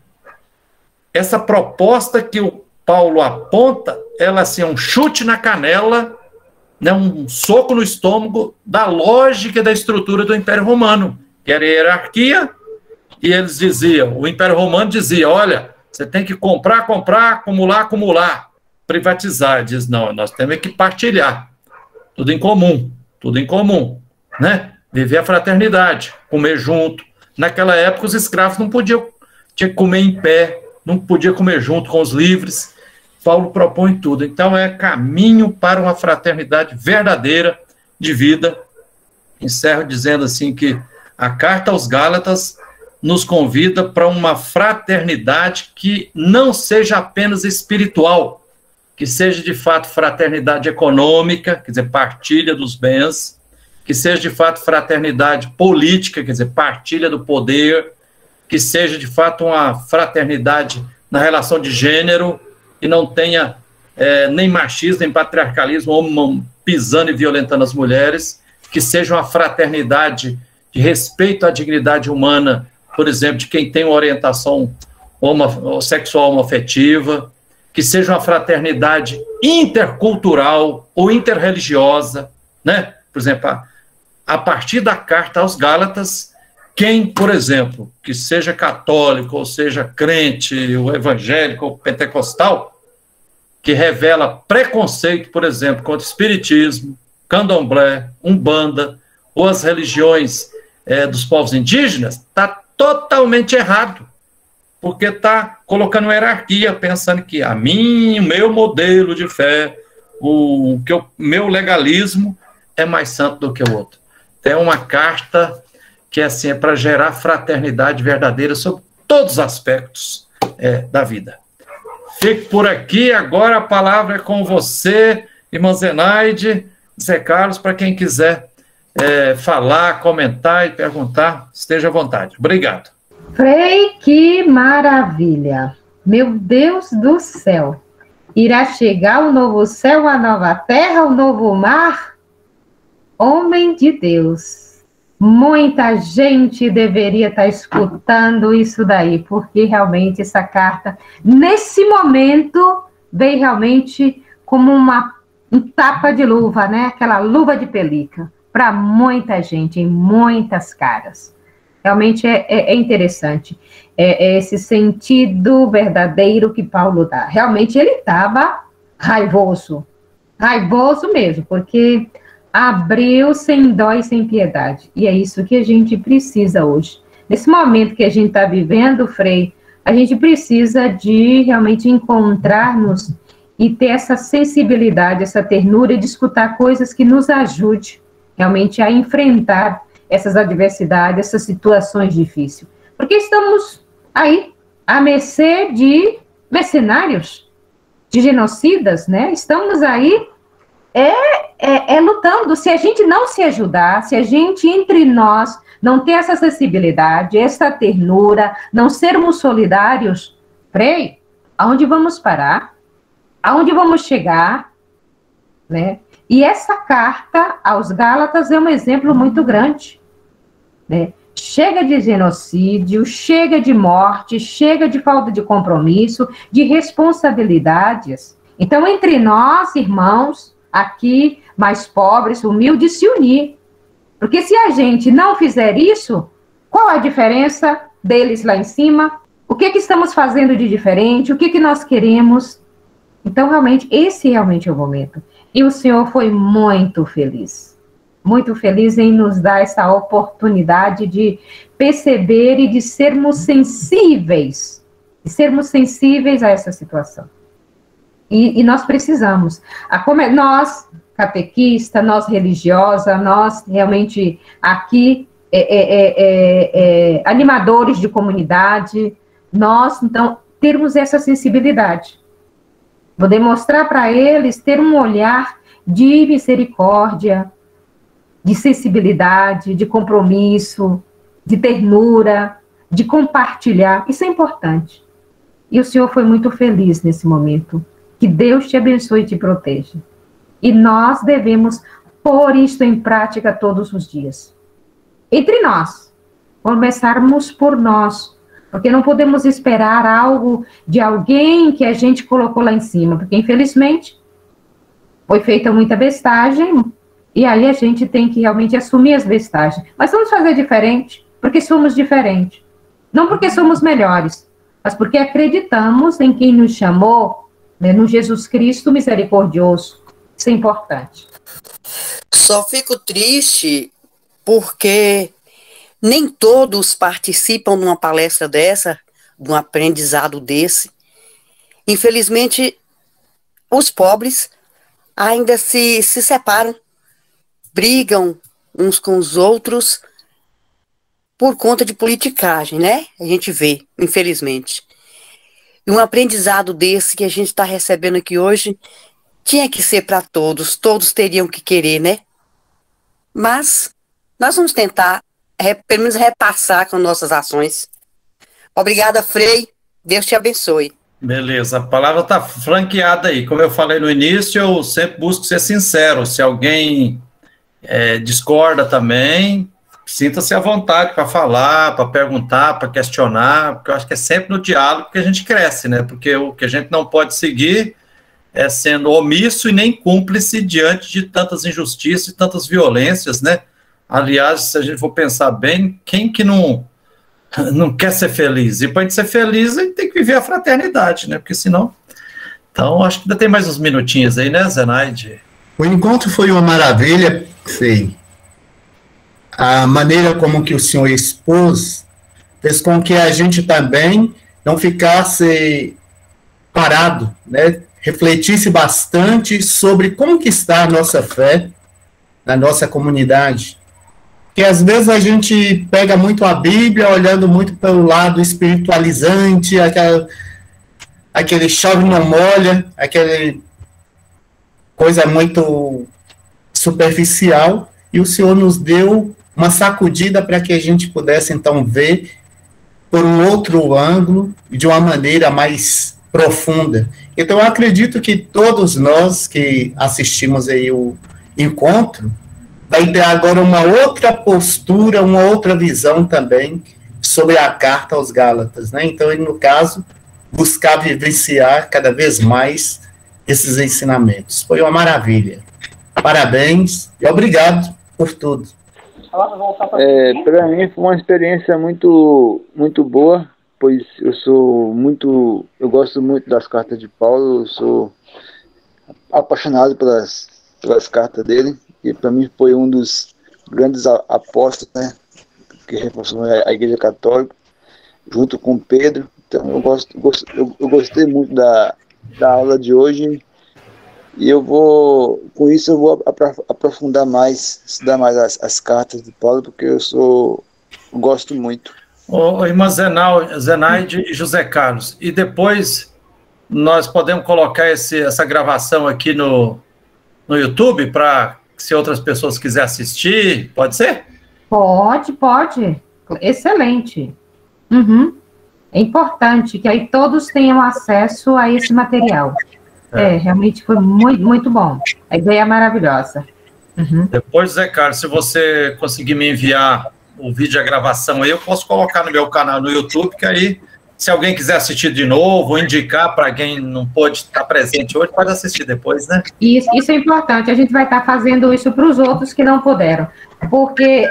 essa proposta que o Paulo aponta, ela assim, é um chute na canela, né, um soco no estômago da lógica da estrutura do Império Romano, que era a hierarquia, e eles diziam, o Império Romano dizia, olha, você tem que comprar, acumular, privatizar. Ele diz, não, nós temos que partilhar, tudo em comum, né? Viver a fraternidade, comer junto. Naquela época, os escravos não podiam, tinha que comer em pé, não podia comer junto com os livres. Paulo propõe tudo. Então, é caminho para uma fraternidade verdadeira de vida. Encerro dizendo assim que a carta aos Gálatas nos convida para uma fraternidade que não seja apenas espiritual, que seja de fato fraternidade econômica, quer dizer, partilha dos bens, que seja de fato fraternidade política, quer dizer, partilha do poder, que seja de fato uma fraternidade na relação de gênero, e não tenha nem machismo, nem patriarcalismo, homem pisando e violentando as mulheres, que seja uma fraternidade de respeito à dignidade humana, por exemplo, de quem tem uma orientação sexual homoafetiva, que seja uma fraternidade intercultural ou interreligiosa, né? Por exemplo, a partir da carta aos Gálatas, quem, por exemplo, que seja católico, ou seja crente, ou evangélico, ou pentecostal, que revela preconceito, por exemplo, contra o espiritismo, candomblé, umbanda, ou as religiões dos povos indígenas, está totalmente errado, porque está colocando uma hierarquia, pensando que o meu modelo de fé, o meu legalismo é mais santo do que o outro. É uma carta que assim, é para gerar fraternidade verdadeira sobre todos os aspectos da vida. Fico por aqui, agora a palavra é com você, irmã Zenaide, Zé Carlos, para quem quiser falar, comentar e perguntar, esteja à vontade. Obrigado. Frei, que maravilha! Meu Deus do céu! Irá chegar o novo céu, a nova terra, o novo mar? Homem de Deus! Muita gente deveria estar escutando isso daí, porque realmente essa carta, nesse momento, veio realmente como um tapa de luva, né? Aquela luva de pelica, para muita gente, em muitas caras. Realmente é interessante. É esse sentido verdadeiro que Paulo dá. Realmente ele estava raivoso mesmo, porque abriu sem dó e sem piedade. E é isso que a gente precisa hoje. Nesse momento que a gente está vivendo, Frei, a gente precisa de realmente encontrar-nos e ter essa sensibilidade, essa ternura de escutar coisas que nos ajude realmente a enfrentar essas adversidades, essas situações difíceis. Porque estamos aí à mercê de mercenários, de genocidas, né? Estamos aí lutando. Se a gente não se ajudar, se a gente entre nós não ter essa sensibilidade, essa ternura, não sermos solidários, Frei, aonde vamos parar? Aonde vamos chegar? Né? E essa carta aos Gálatas é um exemplo muito grande. Né? Chega de genocídio, chega de morte, chega de falta de compromisso, de responsabilidades. Então, entre nós, irmãos, aqui, mais pobres, humildes, se unir. Porque se a gente não fizer isso, qual a diferença deles lá em cima? O que estamos fazendo de diferente? O que nós queremos? Então, realmente, esse realmente é o momento. E o Senhor foi muito feliz em nos dar essa oportunidade de perceber e de sermos sensíveis a essa situação. E nós precisamos. Nós, catequista, nós religiosa, nós realmente aqui, animadores de comunidade, nós, então, termos essa sensibilidade. Poder mostrar para eles, ter um olhar de misericórdia, de sensibilidade, de compromisso, de ternura, de compartilhar. Isso é importante. E o Senhor foi muito feliz nesse momento. Que Deus te abençoe e te proteja. E nós devemos pôr isso em prática todos os dias. Entre nós. Começarmos por nós. Porque não podemos esperar algo de alguém que a gente colocou lá em cima. Porque, infelizmente, foi feita muita bestagem. E aí a gente tem que realmente assumir as bestagens. Mas vamos fazer diferente. Porque somos diferentes. Não porque somos melhores. Mas porque acreditamos em quem nos chamou, né, no Jesus Cristo misericordioso. Isso é importante. Só fico triste porque nem todos participam de uma palestra dessa, de um aprendizado desse. Infelizmente, os pobres ainda se separam, brigam uns com os outros por conta de politicagem, né? A gente vê, infelizmente. E um aprendizado desse que a gente está recebendo aqui hoje tinha que ser para todos, todos teriam que querer, né? Mas nós vamos tentar, pelo menos, repassar com nossas ações. Obrigada, Frei. Deus te abençoe. Beleza, a palavra está franqueada aí. Como eu falei no início, eu sempre busco ser sincero. Se alguém discorda também, sinta-se à vontade para falar, para perguntar, para questionar, porque eu acho que é sempre no diálogo que a gente cresce, né? Porque o que a gente não pode seguir é sendo omisso e nem cúmplice diante de tantas injustiças e tantas violências, né? Aliás, se a gente for pensar bem, quem que não quer ser feliz? E para a gente ser feliz, a gente tem que viver a fraternidade, né? Porque senão... Então, acho que ainda tem mais uns minutinhos aí, né, Zenaide? O encontro foi uma maravilha, sei. A maneira como que o senhor expôs fez com que a gente também não ficasse parado, né? Refletisse bastante sobre como que está a nossa fé na nossa comunidade. Porque às vezes a gente pega muito a Bíblia, olhando muito pelo lado espiritualizante, aquele chove não molha, aquele coisa muito superficial, e o Senhor nos deu uma sacudida para que a gente pudesse, então, ver por um outro ângulo, de uma maneira mais profunda. Então, eu acredito que todos nós que assistimos aí o encontro, vai ter agora uma outra postura, uma outra visão também sobre a carta aos Gálatas, né? Então, no caso, buscar vivenciar cada vez mais esses ensinamentos. Foi uma maravilha. Parabéns e obrigado por tudo. Para mim foi uma experiência muito boa, pois eu gosto muito das cartas de Paulo, eu sou apaixonado pelas cartas dele, e para mim foi um dos grandes apóstolos, né, que reforçou a Igreja Católica, junto com Pedro. Então eu gostei muito da aula de hoje, e com isso eu vou aprofundar mais, estudar mais as cartas de Paulo, porque eu gosto muito. Irmã Zenaide e José Carlos, e depois nós podemos colocar essa gravação aqui no YouTube, para se outras pessoas quiserem assistir, pode ser? Pode. Excelente. Uhum. É importante que aí todos tenham acesso a esse material. Realmente foi muito, muito bom. A ideia é maravilhosa. Uhum. Depois, Zé Carlos, se você conseguir me enviar o vídeo, a gravação aí, eu posso colocar no meu canal no YouTube, que aí, se alguém quiser assistir de novo, ou indicar para quem não pôde estar presente hoje, pode assistir depois, né? Isso é importante. A gente vai estar fazendo isso para os outros que não puderam. Porque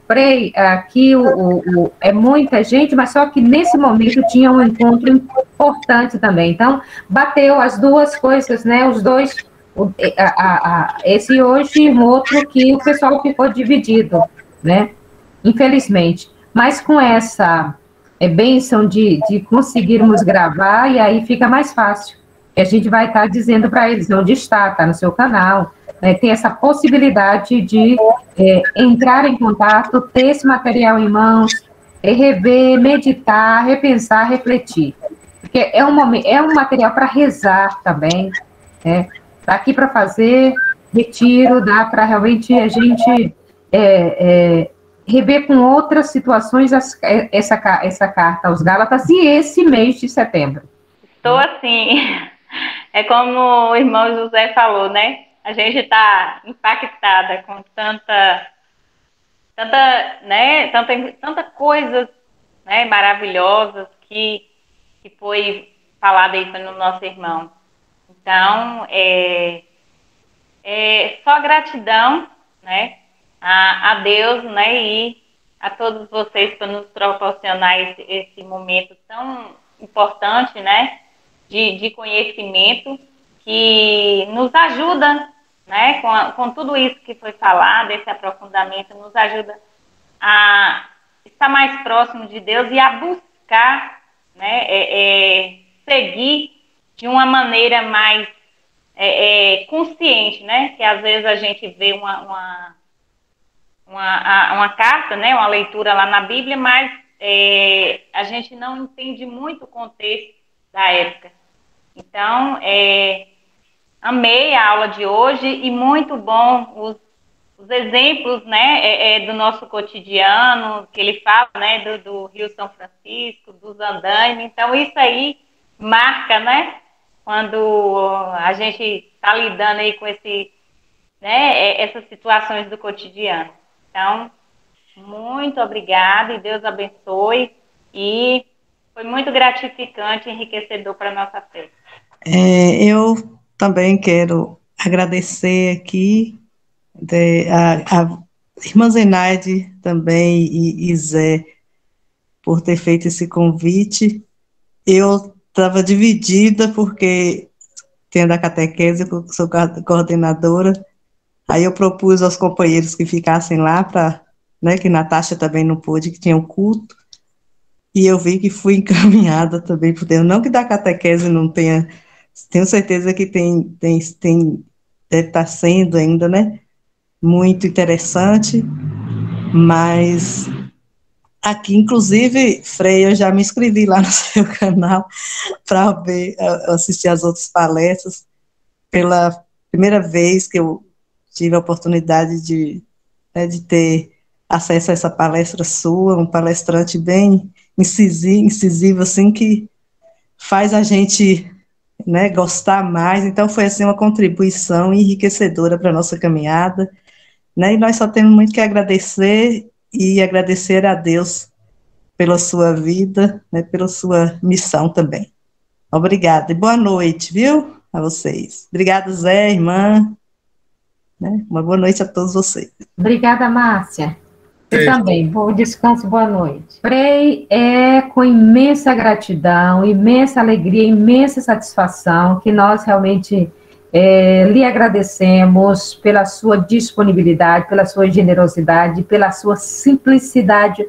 Frei, aqui é muita gente, mas só que nesse momento tinha um encontro importante também. Então, bateu as duas coisas, né? Os dois, esse hoje e um outro que o pessoal ficou dividido, né? Infelizmente. Mas com essa bênção de conseguirmos gravar, e aí fica mais fácil. E a gente vai estar dizendo para eles onde está no seu canal. Tem essa possibilidade de entrar em contato, ter esse material em mãos, rever, meditar, repensar, refletir. Porque é um material para rezar também, né? Tá aqui para fazer retiro, dá para realmente a gente rever com outras situações essa carta aos Gálatas e esse mês de setembro. Estou assim, é como o irmão José falou, né? A gente está impactada com tanta coisas, né, maravilhosas que foi falada aí pelo nosso irmão. Então, só gratidão, né, a Deus, né, e a todos vocês por nos proporcionar esse momento tão importante, né, de conhecimento, que nos ajuda, né, com tudo isso que foi falado, esse aprofundamento, nos ajuda a estar mais próximo de Deus e a buscar, né, seguir de uma maneira mais consciente, né, que às vezes a gente vê uma carta, né, uma leitura lá na Bíblia, mas a gente não entende muito o contexto da época. Então, amei a aula de hoje e muito bom os exemplos, né, do nosso cotidiano, que ele fala, né, do Rio São Francisco, dos andaimes. Então, isso aí marca, né, quando a gente está lidando aí com essas situações do cotidiano. Então, muito obrigada e Deus abençoe, e foi muito gratificante e enriquecedor para a nossa fé. Eu também quero agradecer aqui a irmã Zenaide também e Zé por ter feito esse convite. Eu estava dividida porque tendo a catequese, eu sou coordenadora, aí eu propus aos companheiros que ficassem lá, né, que Natasha também não pôde, que tinha um culto, e eu vi que fui encaminhada também por Deus, não que da catequese não tenha, tenho certeza que deve estar sendo ainda, né, muito interessante, mas aqui, inclusive, Frei, eu já me inscrevi lá no seu canal para assistir as outras palestras. Pela primeira vez que eu tive a oportunidade de ter acesso a essa palestra sua, um palestrante bem incisivo, assim, que faz a gente, né, gostar mais. Então, foi assim, uma contribuição enriquecedora para a nossa caminhada, né, e nós só temos muito que agradecer, e agradecer a Deus pela sua vida, né, pela sua missão também. Obrigada, e boa noite, viu, a vocês. Obrigada, Zé, irmã, né, uma boa noite a todos vocês. Obrigada, Márcia. Eu também, bom descanso, boa noite. Frei, com imensa gratidão, imensa alegria, imensa satisfação que nós realmente lhe agradecemos pela sua disponibilidade, pela sua generosidade, pela sua simplicidade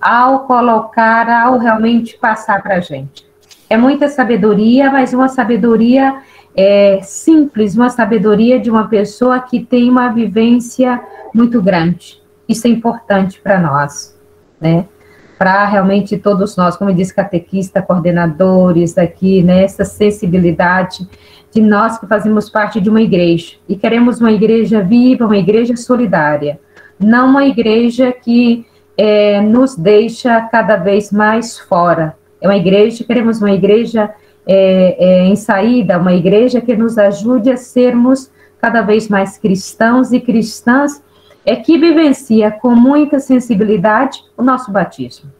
ao realmente passar para a gente. É muita sabedoria, mas uma sabedoria simples, uma sabedoria de uma pessoa que tem uma vivência muito grande. Isso é importante para nós, né? Para realmente todos nós, como diz catequista, coordenadores aqui, né? Essa sensibilidade de nós que fazemos parte de uma igreja, e queremos uma igreja viva, uma igreja solidária, não uma igreja que nos deixa cada vez mais fora. Queremos uma igreja em saída, uma igreja que nos ajude a sermos cada vez mais cristãos e cristãs, que vivencia com muita sensibilidade o nosso batismo.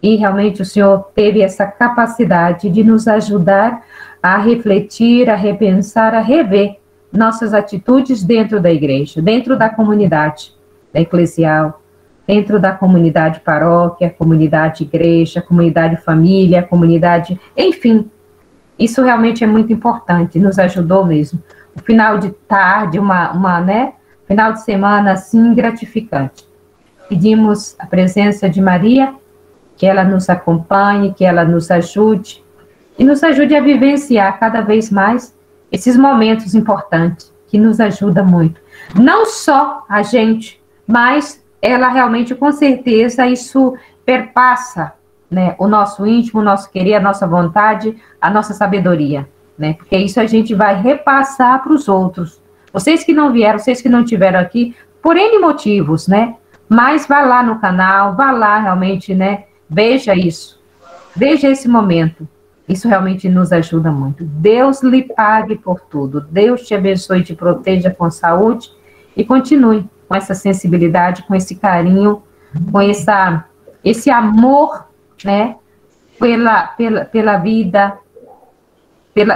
E realmente o Senhor teve essa capacidade de nos ajudar a refletir, a repensar, a rever nossas atitudes dentro da igreja, dentro da comunidade eclesial, dentro da comunidade paróquia, comunidade igreja, comunidade família, comunidade, enfim. Isso realmente é muito importante, nos ajudou mesmo. O final de tarde, final de semana assim gratificante. Pedimos a presença de Maria, que ela nos acompanhe, que ela nos ajude, e nos ajude a vivenciar cada vez mais esses momentos importantes, que nos ajudam muito. Não só a gente, mas ela realmente, com certeza, isso perpassa, né, o nosso íntimo, o nosso querer, a nossa vontade, a nossa sabedoria, né? Porque isso a gente vai repassar para os outros. Vocês que não vieram, vocês que não estiveram aqui, por N motivos, né? Mas vá lá no canal, vá lá realmente, né? Veja isso. Veja esse momento. Isso realmente nos ajuda muito. Deus lhe pague por tudo. Deus te abençoe e te proteja com saúde e continue com essa sensibilidade, com esse carinho, com esse amor, né? Pela vida,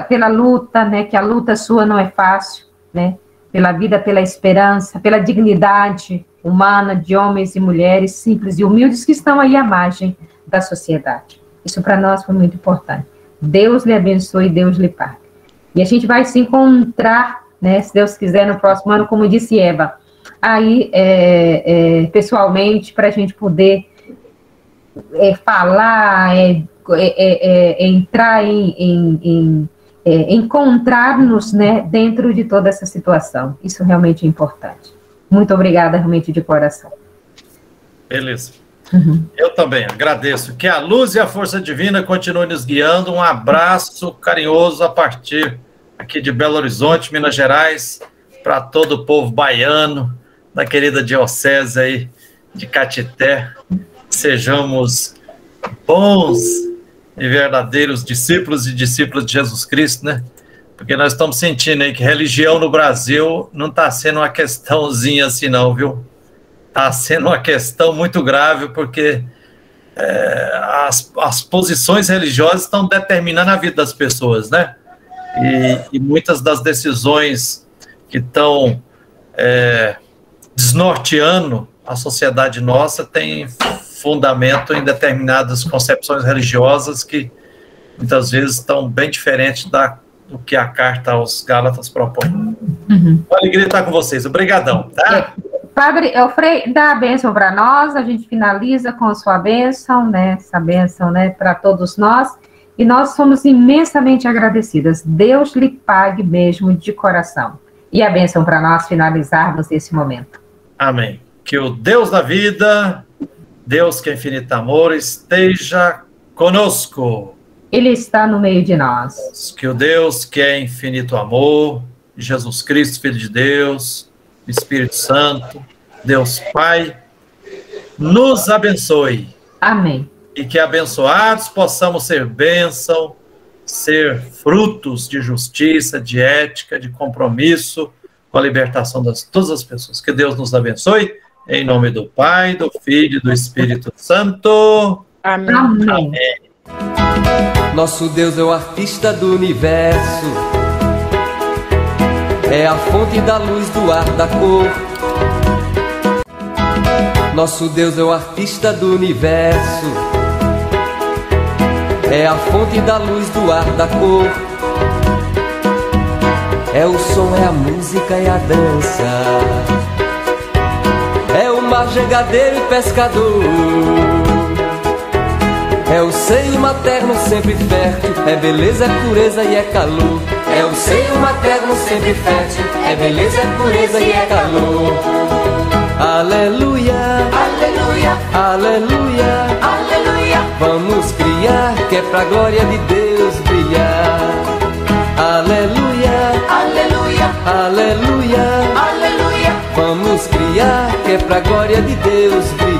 pela luta, né? Que a luta sua não é fácil, né? Pela vida, pela esperança, pela dignidade humana de homens e mulheres simples e humildes que estão aí à margem da sociedade. Isso para nós foi muito importante. Deus lhe abençoe e Deus lhe pague. E a gente vai se encontrar, né, se Deus quiser, no próximo ano, como disse Eva, aí pessoalmente, para a gente poder falar, entrar encontrar-nos, né, dentro de toda essa situação. Isso realmente é importante. Muito obrigada, realmente, de coração. Beleza. Eu também agradeço. Que a luz e a força divina continuem nos guiando. Um abraço carinhoso a partir aqui de Belo Horizonte, Minas Gerais, para todo o povo baiano, da querida diocese aí de Caetité. Sejamos bons e verdadeiros discípulos e discípulas de Jesus Cristo, né? Porque nós estamos sentindo aí que religião no Brasil não está sendo uma questãozinha assim não, viu? Está sendo uma questão muito grave, porque as posições religiosas estão determinando a vida das pessoas, né? E muitas das decisões que estão desnorteando a sociedade nossa têm fundamento em determinadas concepções religiosas que muitas vezes estão bem diferentes do que a carta aos Gálatas propõe. Uma alegria estar com vocês. Obrigadão, tá? Padre, o Frei dá a bênção para nós, a gente finaliza com a sua bênção, né? Essa bênção, né, para todos nós, e nós somos imensamente agradecidas. Deus lhe pague mesmo de coração. E a bênção para nós finalizarmos esse momento. Amém. Que o Deus da vida, Deus que é infinito amor, esteja conosco. Ele está no meio de nós. Que o Deus que é infinito amor, Jesus Cristo, Filho de Deus, Espírito Santo, Deus Pai, nos abençoe. Amém. E que abençoados possamos ser bênção, ser frutos de justiça, de ética, de compromisso com a libertação de todas as pessoas. Que Deus nos abençoe, em nome do Pai, do Filho e do Espírito Santo. Amém. Amém. Nosso Deus é o artista do universo, é a fonte da luz, do ar, da cor. Nosso Deus é o artista do universo, é a fonte da luz, do ar, da cor. É o som, é a música e a dança, é o mar, jangadeiro e pescador. É o seio materno sempre fértil, é beleza, é pureza e é calor. É o seio materno sempre fértil, é beleza, é pureza e é calor. Aleluia, aleluia, aleluia, aleluia. Vamos criar, que é pra glória de Deus brilhar. Aleluia, aleluia, aleluia, aleluia. Vamos criar, que é pra glória de Deus brilhar.